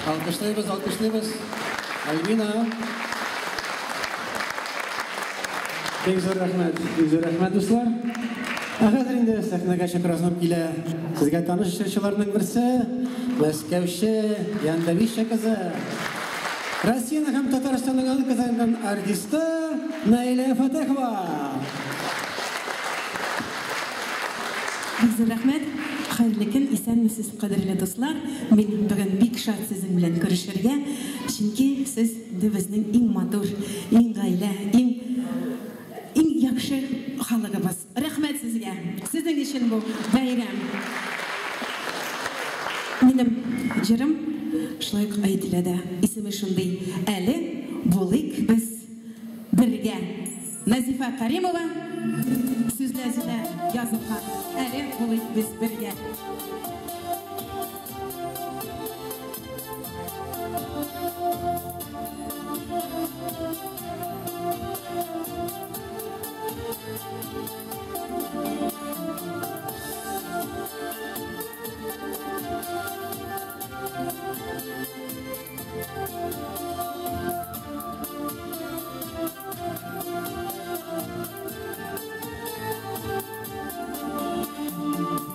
Alkışlayınız. Альбина. Бек зор рахмет дуслар. Хәзер инде сәхнәгә чакырасым килә. Сезгә таныш җырчыларның берсе Мәскәүче Яндавища кызы. Россияның һәм Татарстанның кызыган артисты Наиля Фатехова. Бек зор рахмет. Хәерле көн, исәнмесез, кадерле дуслар. Мин бүген бик шат сезнең белән күрешергә, чөнки сез безнең иң матур, иң гаилә, иң яхшы халыгыбыз. Рәхмәт сезгә. Сезнең өчен бу бәйрәм. Минем җырым шулай ук әйтелә дә. Исеме шундый: әле булыйк без бергә. Назифа Каримова сүзләрендә язылган. Әле булыйк без бергә.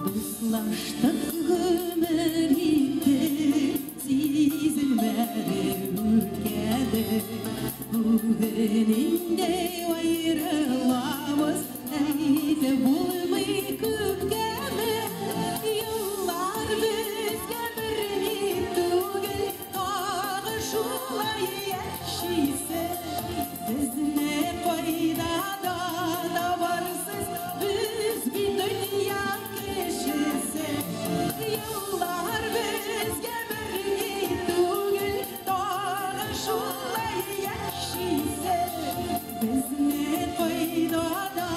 Дуслаштык гомер итте, сизелмәде үткәде. Бүген инде аерыламыз, әйтеп булмый күпкәме. Еллар безгә бер ни түгел, тагы шулай яшисез. Безне кайдада да барсыз, без бит дөнья кешесе. Еллар безгә бер ни түгел, тагы шулай яшисез. Безне кайдада да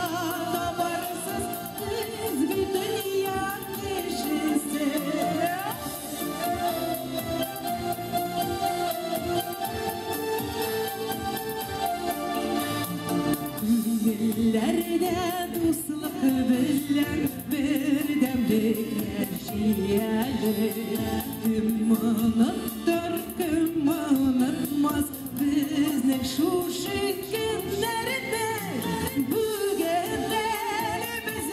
барсыз, без бит дөнья кешесе. Günlerde dusluk bizler birdemlik yaşayalı. Kim unuttur, kim unutmaz bizning şuşu günlerde. Bugünler biz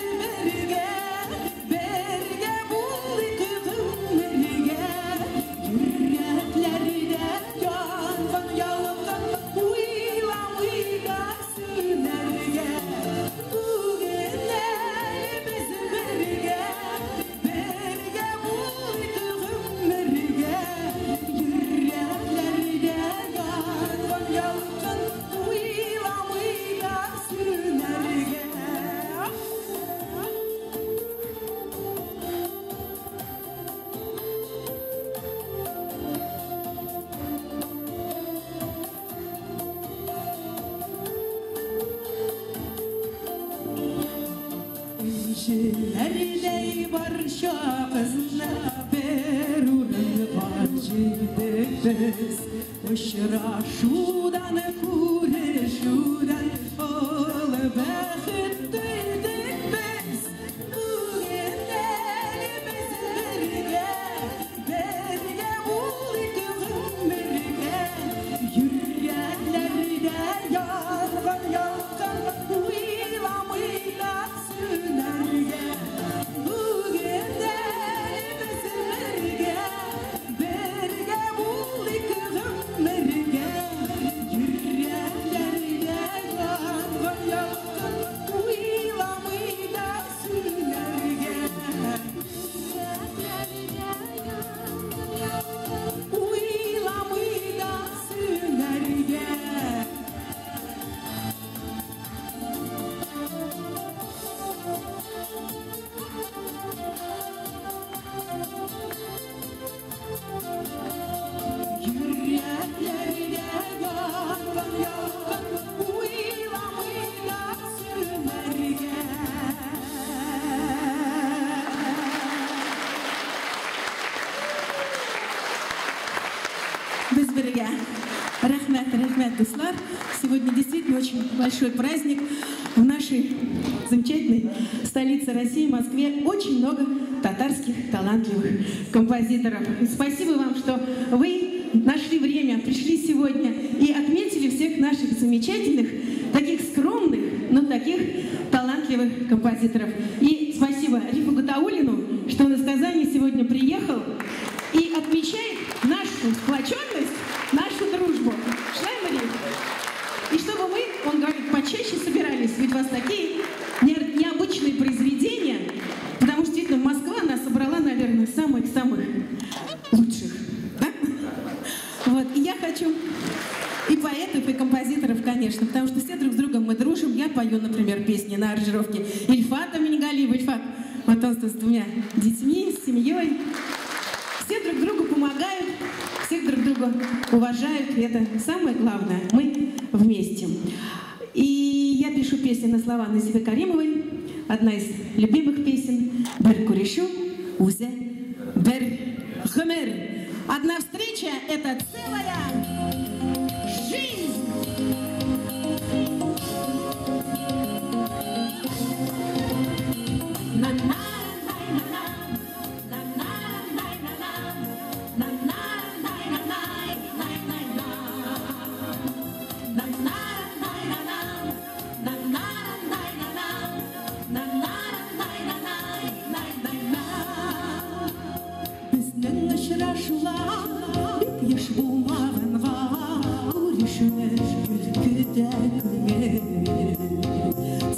birge bulduk ömürge. Yüreklerde yangan yalgan uyla sünerge. Bugünler biz birge bulduk ömürge. Yüreklerde yangan yalgan uyla sünerge. Şehirlerde barışa kızla bir urunlar çektik biz. Uçraşudan, kurşudan ol bəxit duyduk biz. Bugünler biz birge bulduk ömürge. Yüreklerde yangan uyla sünerge. Bugünler biz birge bulduk ömürge. Yüreklerde yangan uyla Дуслар. Сегодня действительно очень большой праздник. В нашей замечательной столице России, Москве, очень много татарских талантливых композиторов. И спасибо вам, что вы нашли время, пришли сегодня и отметили всех наших замечательных, таких скромных, но таких талантливых композиторов. И спасибо Рифу Гатауллину, что он из Казани сегодня приехал и отмечает нашу сплоченность, нашу дружбу. Шлаймари. И чтобы мы, он говорит, почаще собирались, ведь у вас такие необычные произведения, потому что, действительно, Москва нас собрала, наверное, самых-самых лучших. Да? Вот. И я хочу и поэтов, и композиторов, конечно, потому что все друг с другом мы дружим. Я пою, например, песни на аранжировке Ильфата Мингалиева. Ильфат, вот он с двумя детьми, с семьей. Все друг другу помогают, всех друг друга уважают, и это самое главное, мы вместе. И я пишу песни на слова Назифы Каримовой, одна из любимых песен «Бер курешу, узе, бер гомер». Одна встреча — это целая жизнь.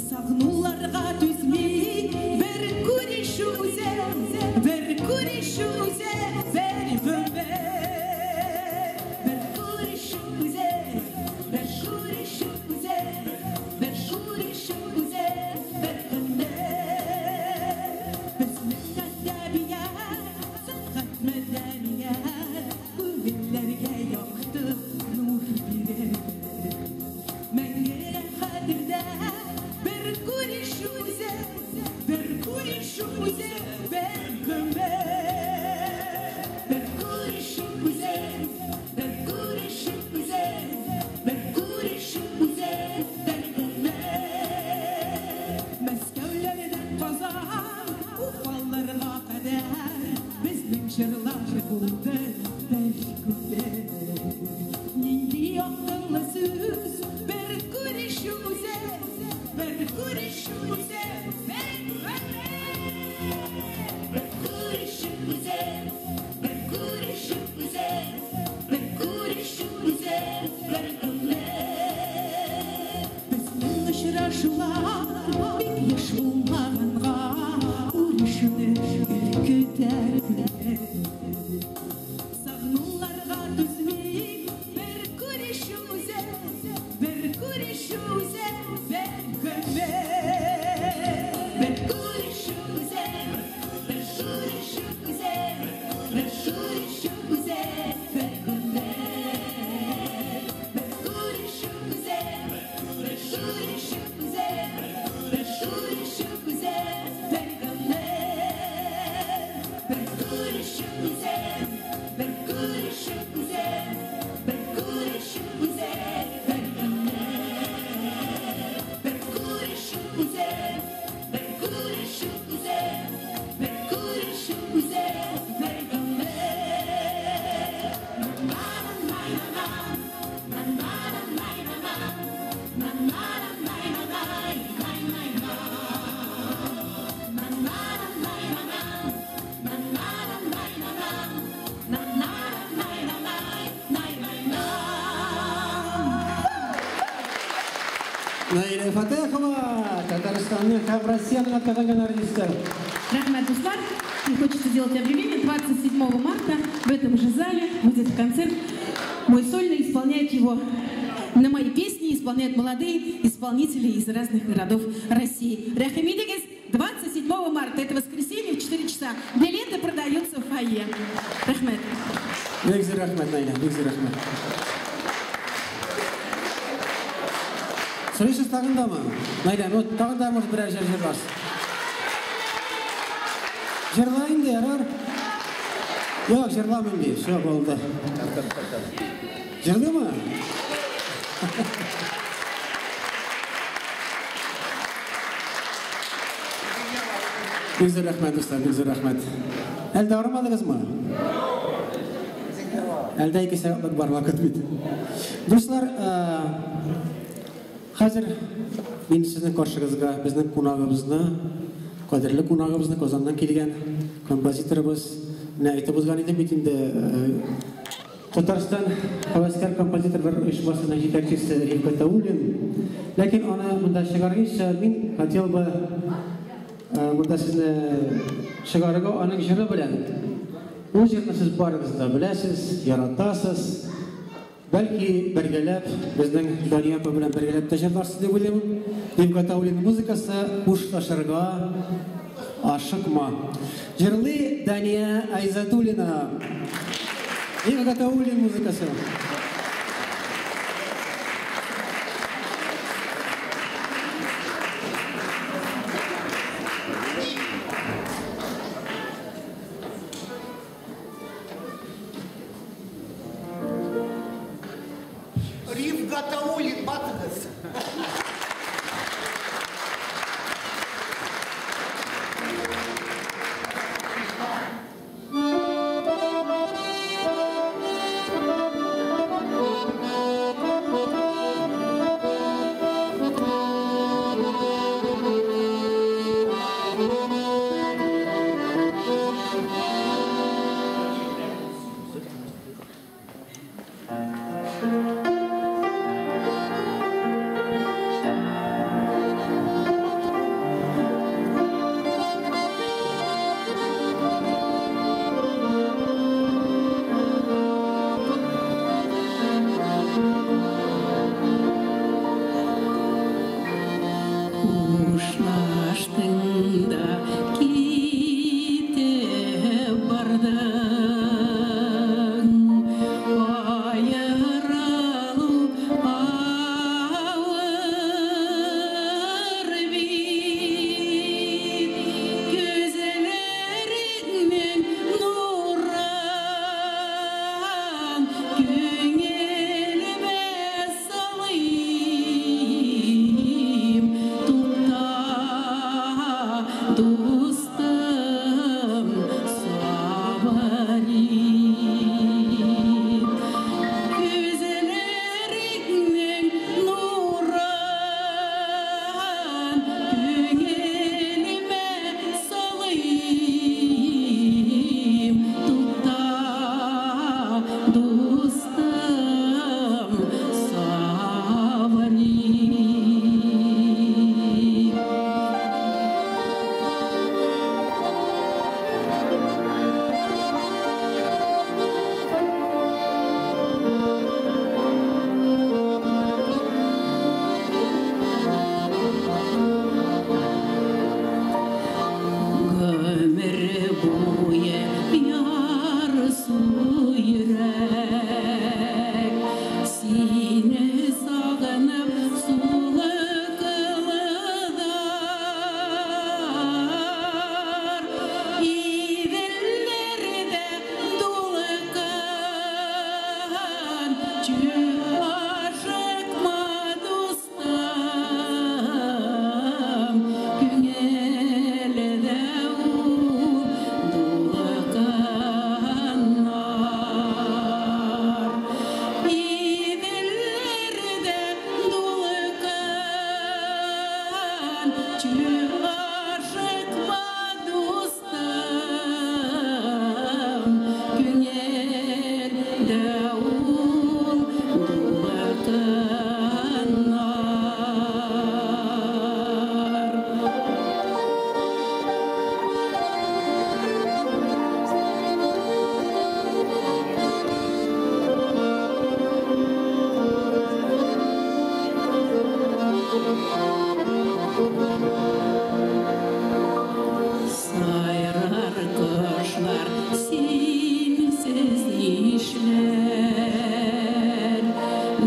Сагнуларға түзмей, бір күрешу үзе, бір күрешу үзе, бір гөмер. Бір күрешу үзе, бір күрешу үзе, бір күрешу үзе, бір гөмер. Біздің әдәбият, сәнғат мәдәният, күңілләргә яқты нур бирер. Мәңгелек хәтердә бер күрешу үзе, бер күрешу үзе, бер гөмер. Бер күрешу үзе, бер күрешу үзе, бер күрешу үзе, бер гөмер. Мәскәүләрдән Казан, Уфаларга кадәр безнең җырлар булды бер күпер. Нинди акыллы сүз, бер күрешу үзе, бер күрешу үзе, бер гөмер. Бер күрешу үзе, бер күрешу үзе, бер күрешу үзе, бер гөмер. Безнең очрашулар бик еш булмаганга, күрешүне көтәрделәр. Сагнуларга түзмей, бер күрешу үзе, бер күрешу үзе, бер гөмер. Бер күрешу үзе, бер күрешу үзе, бер күрешу үзе, бер гөмер. Бер күрешу үзе, бер күрешу үзе, бер күрешу үзе, бер гөмер. Бер күрешу үзе, бер күрешу үзе, бер күрешу үзе, бер гөмер. Бер күрешу үзе, бер күрешу үзе, бер күрешу үзе, бер Наиля Фатехова, Татарстанның һәм Россияның атказанган артисты. Рахмат, Дуслар. И хочется сделать объявление. 27 марта в этом же зале будет концерт. Мой сольный исполняет его на мои песни, исполняют молодые исполнители из разных городов России. Рахимидегес, 27 марта, это воскресенье в 4 часа. Билеты продаются в фойе. Рахмат. Бекзир рахмат, Наиля, бекзир рахмат. Сөйлесіз тағында ма? Наиля, тағында может біраз жер жырларсыз. Жырлайын де, ярар? Yok, жырламын бе, все болды. Жырлы ма? Бекзор рахмет, достар, бекзор рахмет. Әлде ауырмадыңыз ма? Әлде 2 сағатлық бар вақыт бит. Достар, қазір мен сіздің қаршыңызға біздің қонағымызды, қадірлі қонағымызды Қазаннан келген композиторымыз не айтып озған едім бит енді Татарстан хаваскар композиторлар ұйымшасының жетекшісі Рифкат Аулин. Ләкин аны мұнда шығарғанша мен хотел бы мұнда сізді шығарыға аның жыры білән. Ол жерді сіз барыңызда біләсіз, яратасыз. Бәлки бергелеп, біздің Дания апа белән бергелеп тә жырларсыз деп ойлаймын. Рифкат Аулин музыкасы «Хушлашырга ашыкма». Жырлый Дания Айзатуллина. Рифкат Аулин музыкасы. Рифкат Аулин батыңыз.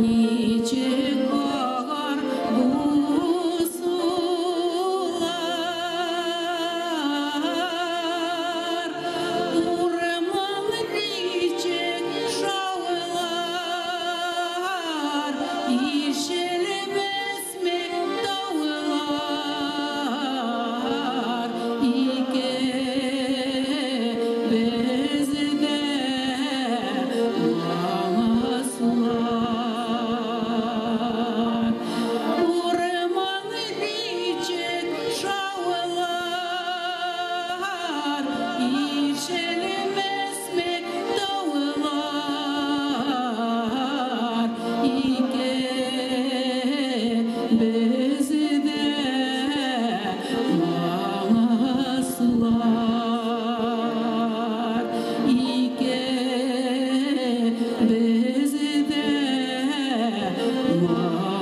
Niçin безде маңаслар ике безде маңаслар.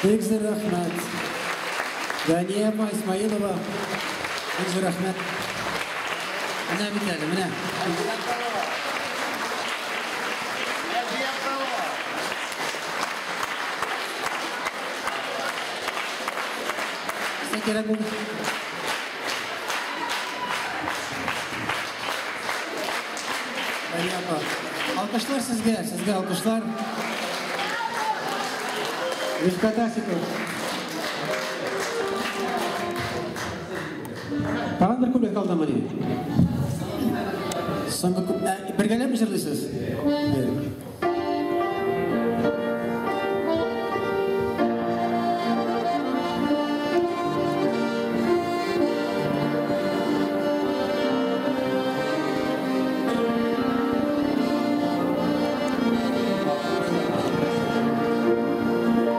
Бекзір рахмет. Дания Исмаилова. Бекзір рахмет. Мына бит әле, мына. Sen gerek oldu. Alkışlar sizge alkışlar. Rifkat Asikov. Kalan bir kublet kaldı mı? Soңғы біргелеп mi жырлайсыз?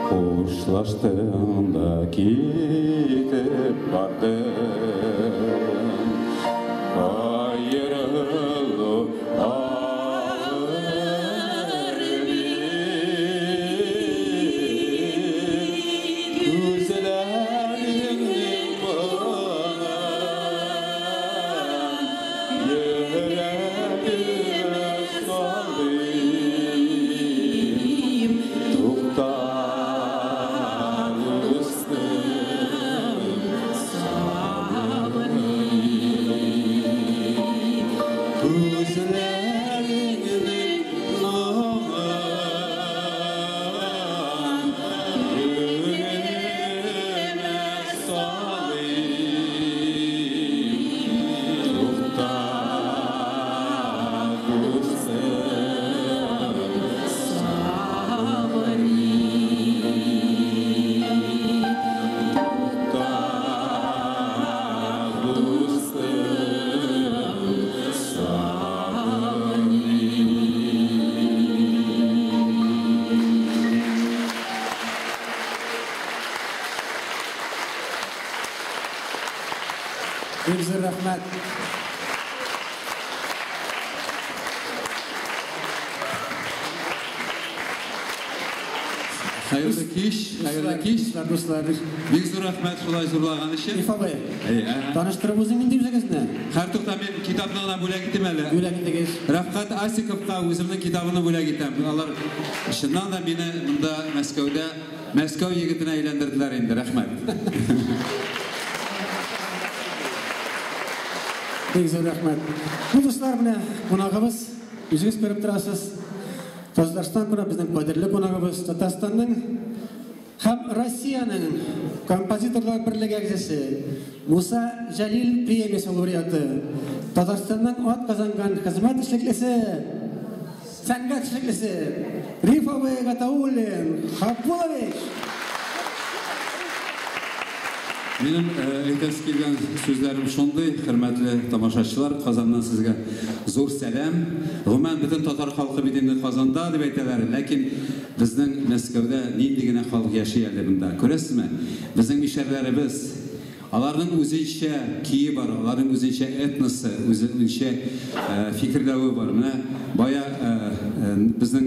Қоштастым да кетіп бардым, айырылу ауыр бейт, көзлеріңнен маған yüreğime salayım, tutar üstüm salayım, gözlerinin mağan yüreğime salayım, tutar üstüm Bekzir rahmat. Hayırlı kiş. Dostlar. Bekzir rahmat şulay zurlagan işi. İfa bey. Tanıştırып өзің енді өзіңізді. Her toqta men kitaplarına bölek gittim әлі. Bölek gittigiz. Rafqat Asikovqa өзімнің kitabını bölek gittim. Алар шыннан да мені мұнда Мәскәудә Мәскәу егетіне әйләндірділер енді. Рахмет. Bekzir rahmat. Bu dostlar mine qonağımız өзіңіз көріп тұрасыз. Татарстан күні біздің қадірлі қонағымыз Татарстанның һәм Россияның композиторлар бірлігі әгзесі Муса Жәлил премиясы лауреаты, Татарстанның ат қазанған қызмет ішлеклесі, сәнгат ішлеклесі Рифовы Гатауллин Хаббулович. Менің әйтәс келген сөздерім шондай, хөрмәтле тамашачылар, Қазаннан сізге зор сәлем. Гомумән бөтен татар халқы бит инде Казанда дип әйтәләр, ләкин безнең Мәскәүдә нинди генә халык яши әле монда. Күрәсезме? Безнең мишәрләребез, аларның үзенчә кие бар, аларның үзенчә этносы, үзенчә фикерләве бар. Менә бая безнең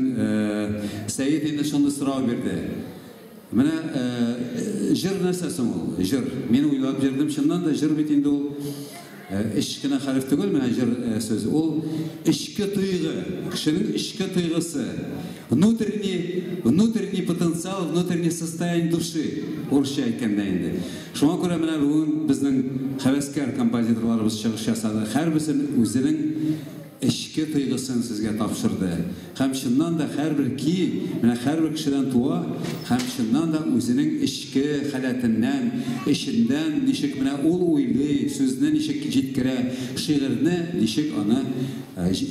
Сәйид инде шундый сорау бирде. Менә җыр нәрсәсе ул? Җыр. Мин уйлап җырдым, шуннан да җыр бит инде ул эшкенә хәреф түгел, менә җыр сүз. Ул эшке тойгы, кешенең эшке тойгысы, внутренний потенциал, внутреннее состояние души. Урысча әйткәндә инде. Шуңа күрә менә бүген безнең хәвәскәр композиторларыбыз чыгыш ясады. Һәрберсен үзенең эшке тойгысын сезгә тапшырды. Һәм шуннан да һәрбер ки, менә һәрбер кешедән туа, һәм шуннан да үзенең эшке халәтеннән, эшендән ничек менә ул уйлый, сүзне ничек җиткерә, шигырьне ничек аны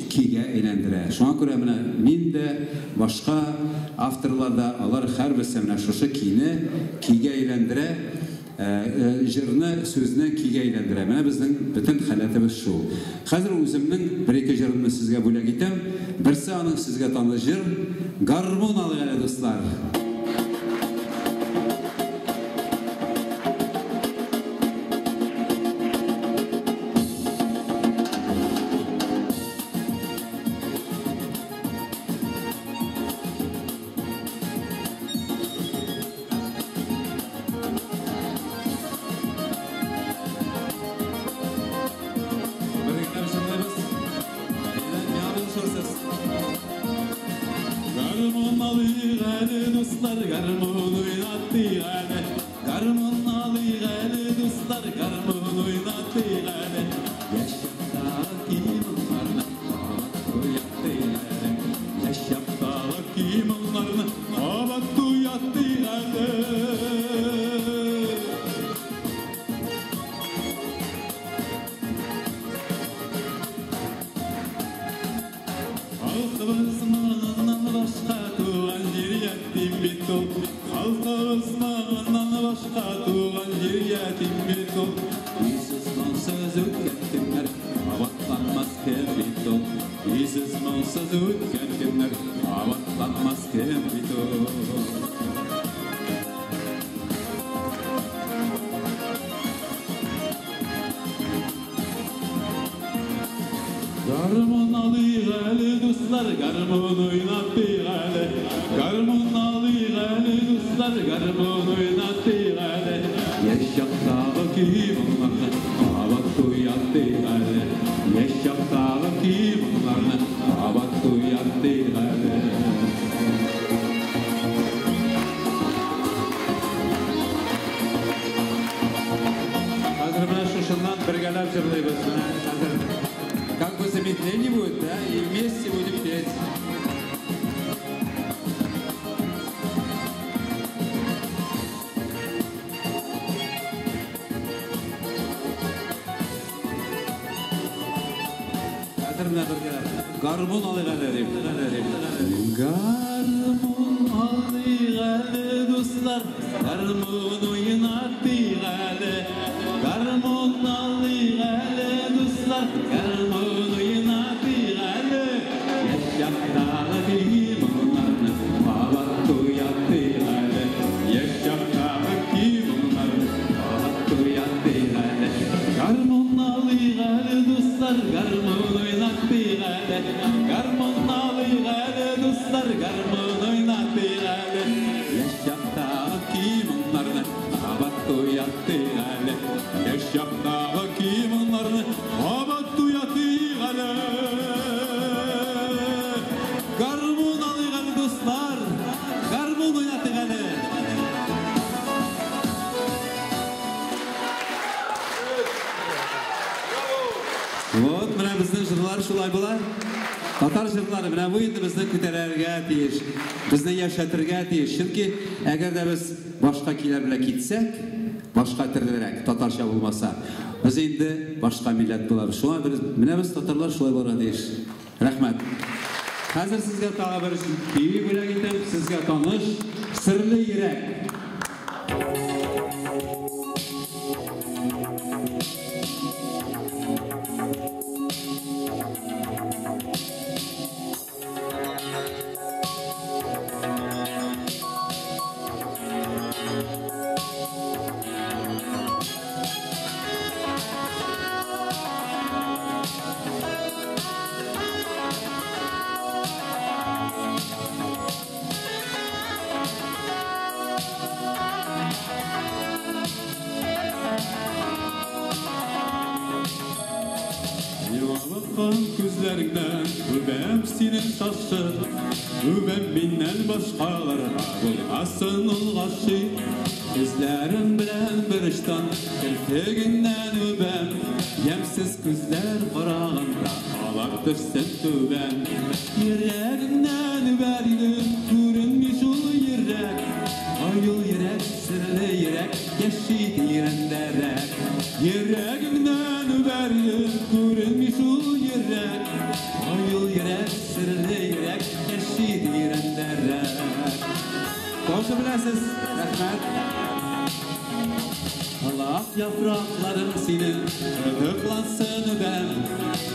кигә әйләндерә. Шуңа күрә менә мин дә башка авторлар да алар һәрберсе менә шушы кине кигә әйләндерә. жырны сөзіне киге әйләндірә. Менә біздің бүтін халәтіміз шу. Қазір өзімнің бір-екі жырымны сізге бөлек етем. Бірсі аның сізге таны жыр «Гармон алып әлі достар». Garmon alayım eli dostlar, garmon oynattık eli. Garmon alayım eli dostlar, garmon oynattık eli. Yaşaktağı kim onlarla, avat duyattık eli. Yaşaktağı kim onlarla, avat duyattık eli. Hazır mı şuşundan birgelep jırlayız. Как бы замедление будет, да, и вместе будем петь. Гармон алыгалы. Garmon alayım dostlar, garmon oynattık eli. Garmon alayım dostlar, garmon oynattık eli. Yaşaktağı kim onlarla, avat duyattık eli. Yaşaktağı kim onlarla, avat duyattık eli. Garmon alayım dostlar, garmon oynattık eli. Garmon alayım dostlar, garmon oynattık eli. Yaşaktağı kim onlarla, avat duyattık eli. Yaşaktağı kim onlarla, avat duyattık eli. Garmon alayım dostlar, garmon oynattık eli. Вот, менә безнең җырлар шулай була. Татар җырлары менә бу инде безне күтәрергә тиеш, безне яшәтергә тиеш. Чөнки әгәр дә без башка килер белән китсәк, башка төрлерәк, татарча булмаса, без инде башка милләт булабыз. Шуңа менә без татарлар шулай бара тиеш. Рәхмәт. Хәзер сезгә тагы бер бии бүләк итәм, сезгә таныш серле йөрәк. Bakkan gözlerinden öpem senin taşı, öpem binden başkalarına bulmasın olgaşı. Gözlerim bilen bir iştan kirpiğinden öpem, yemsiz gözler karağında ağlar düşsün tüben. Yüreğinden öperim görünmüş ol yürek, ayıl yürek, sırlı yürek, yaşıydı yerendere. Yüreğinden öperim görünmüş ol yürek, ayıl yürek, sırlı yürek, yaşıydı yerendere. Koşu biləsiz, rəhmət. yaprakların senin tıklansın ben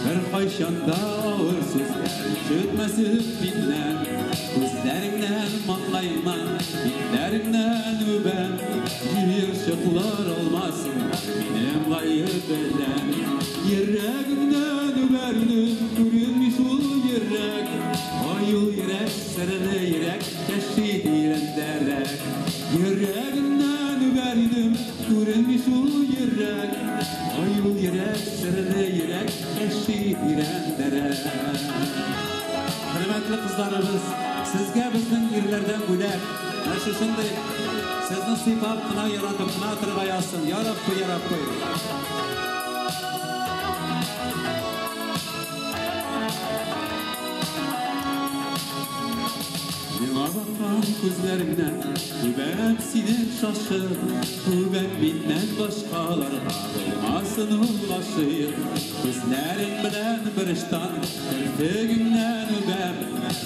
bir kayşanda ağır sözler çıkmasın binden gözlerimden maklayma dillerimden öben bir ışıklar olmasın benim gayet beden yüreğimden öberdim görünmüş ol yürek ayıl yürek sarılı yürek keşfi diren derek yüreğimden öberdim görünmüş ol yürek ayıl yürek sarılı yürek keşfi diren derek hürmetli kızlarımız sizge bizden yerlerden güler şu şunday sizni sifat kına yaratıp kına tırgayasın ya Rabbi ya Rabbi Yıla bakan gözlerimden Übem sinin şaşı Übem binden başkalarına Olmasın ulaşır Gözlerim bilen bir iştan Kirpigimden übem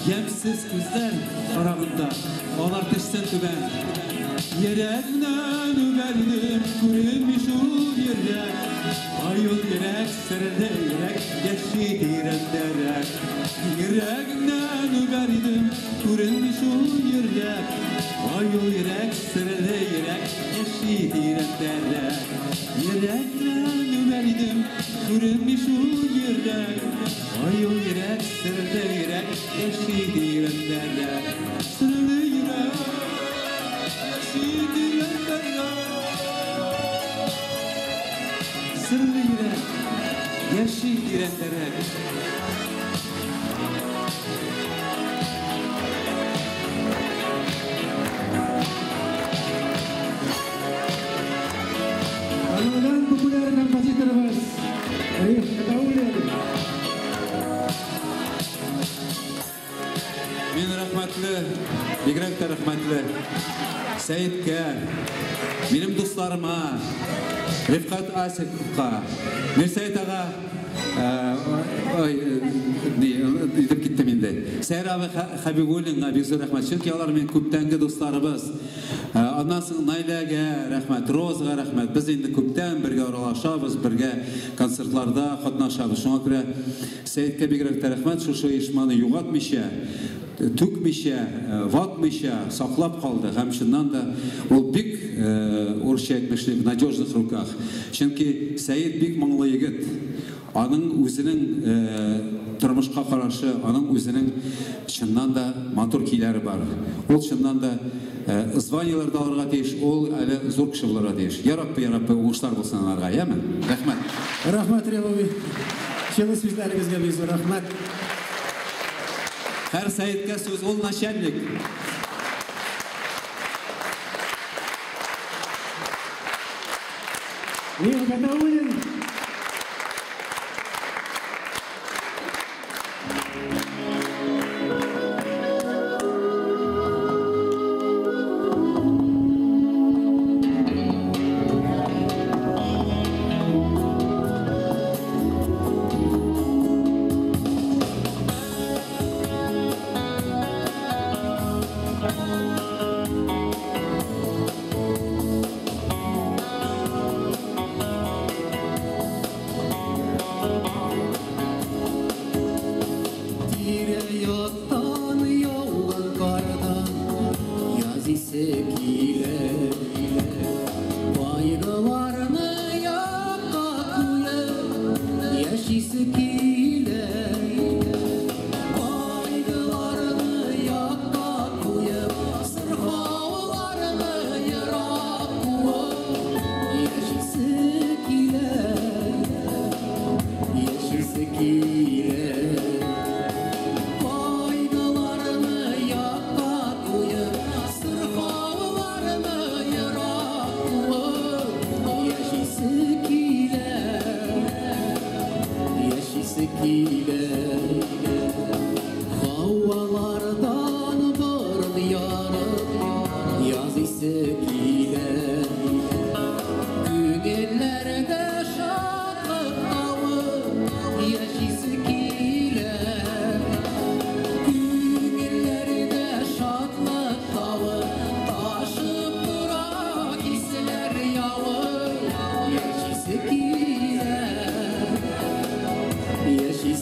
Yemsiz gözler arağında Olar düşsün tüben Yüreğimden überdim Görünmüş o yürek Ayol yürek sırrı yürek Geçi diren derek Yüreğimden überdim Görünmüş o yürek Ayol yürek sırrı yürek Geçi diren derek Yüreğimden überdim Görünmüş o yürek Ayol yürek sırrı yürek Geçi diren derek Sırrı yürek Sırrı yürek, yaşlı direnlere Tanınan popüler kompozitörümüz Arif Kataulian. Мен рахматлы, бигрәк тә рахматлы Сәйеткә, минем дусларыма, Рифкат Асиковка, Мирсәйет ага, идеп киттем инде. Сәйер абый Хәбибуллинга бик зур рәхмәт. Чөнки алар минем күптәнге дусларыбыз. Аннан соң Найләгә рәхмәт, Розага рәхмәт. Без инде күптән бергә аралашабыз, бергә концертларда катнашабыз. Шуңа күрә Сәйеткә бигрәк тә рәхмәт. Шушы оешманы югатмыйча, түкмичә, ватмыйча саклап калды. Һәм шуннан да ул бик урысча әйтмешли в надежных руках. Чөнки Сәйет бик моңлы егет. Аның үзенең тормышка карашы, аның үзенең чыннан да матур көйләре бар. Ул чыннан да званияларда алырга тиеш, ул әле зур кеше булырга тиеш. Я Рабби, уңышлар булсын аларга, яме? Рәхмәт. Рәхмәт Ревови. Җылы сүзләрегезгә бик зур рәхмәт. Һәр Сәйеткә сүз ул начальник. Мир Катауlian.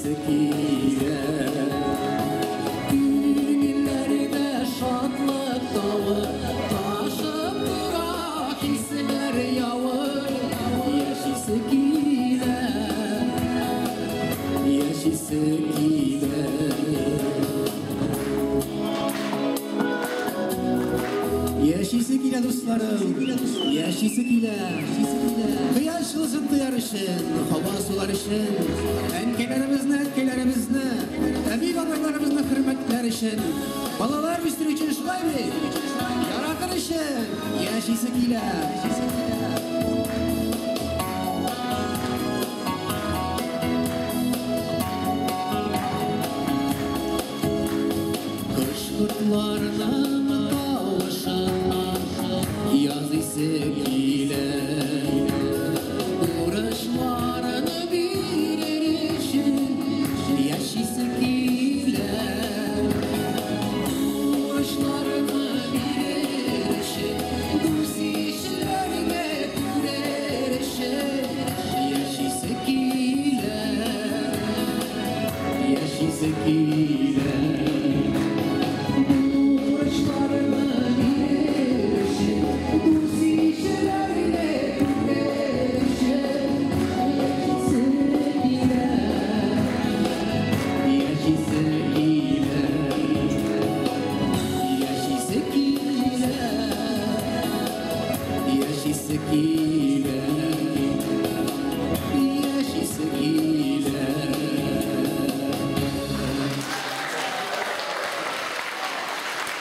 Яшисі келе Күңіллерде шатлық тауы Ташып тұра кесілер яуы Яшисі келе Яшисі келе Яшисі келе достарым Яшисі келе Қияш ұзын тұяр үшін Хава сулар үшін әнкелерімізні әбей бабайларымызны хөрмәтләр үшін балалар үстір үшін шулай бит яратыр үшін яшисі келе Қыш құртларының тауышынан язысы келе Uğraşlarını bilir için Yaşısı келе Uğraşlarını bilir için Düz işlerine güler için Yaşısı келе Yaşısı келе Uğraşlarını bilir için Düz işlerine güler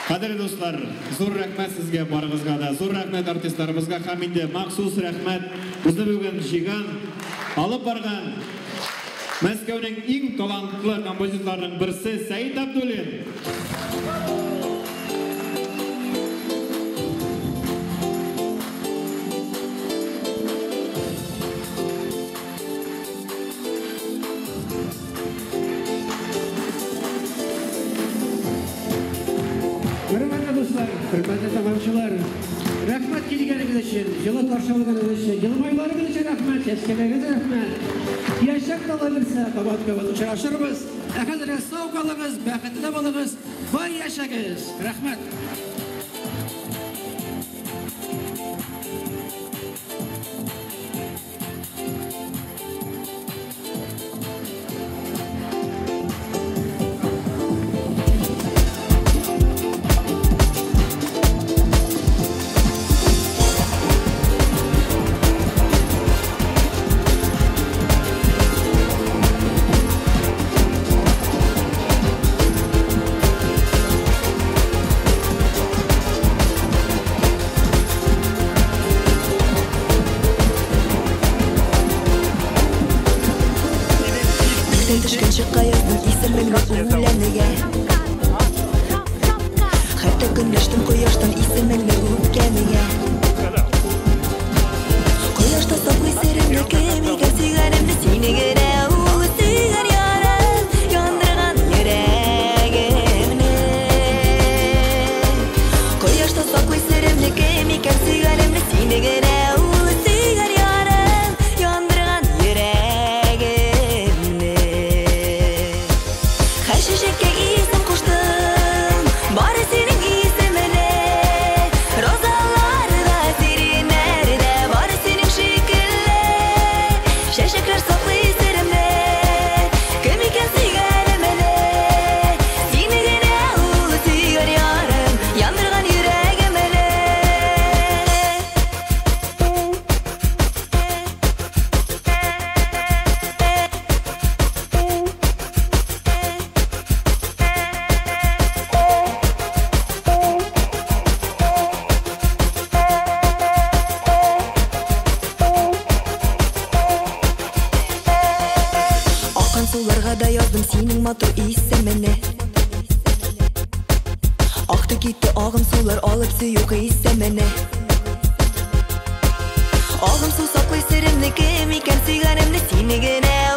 Қадірлі достар, зор рәхмәт сізге барыңызға да, зор рәхмәт артистларымызға һәм инде махсус рәхмәт бізді бүгін жиған, алып барған Мәскәүнең иң талантлы композиторларының бірсі Сәйит Абдуллин. Hürmetli dostlar, hürmetli tamamçılar, rahmet gelgeniz için, yılı karşıladığınız için, yılmaylarınız için rahmet, eskeleriniz rahmet. Yaşak kalırsa kabat uçaşırımız, efendim sağ kalınız, bəxtli olunuz, vay yaşakız, rahmet. Düşkün çıkayırdın isminle uğulanıya Hatta güneşten koyaştan isminle uğulanıya Koyaşta saklı serimle kemiga sigarimle seni göre uğu sigar yaram Yandırgan yüreğimle Koyaşta saklı serimle kemiga sigarimle seni göre uğu sigar yaram Yandırgan yüreğimle Şişekке isim koştum, bari senin isimine Rozalarda serinlerde, bari senin şekille Şeşekler saklı isterimde, kemiken sigarimene Seni gene uğu sigar yarım, yandırgan yüreğimene Sularga da yazdım senin matur ismini Aktı gitti ağım sular alıp suyuq ismini Ağım su saklı serimli kemiken sigarimli seni gene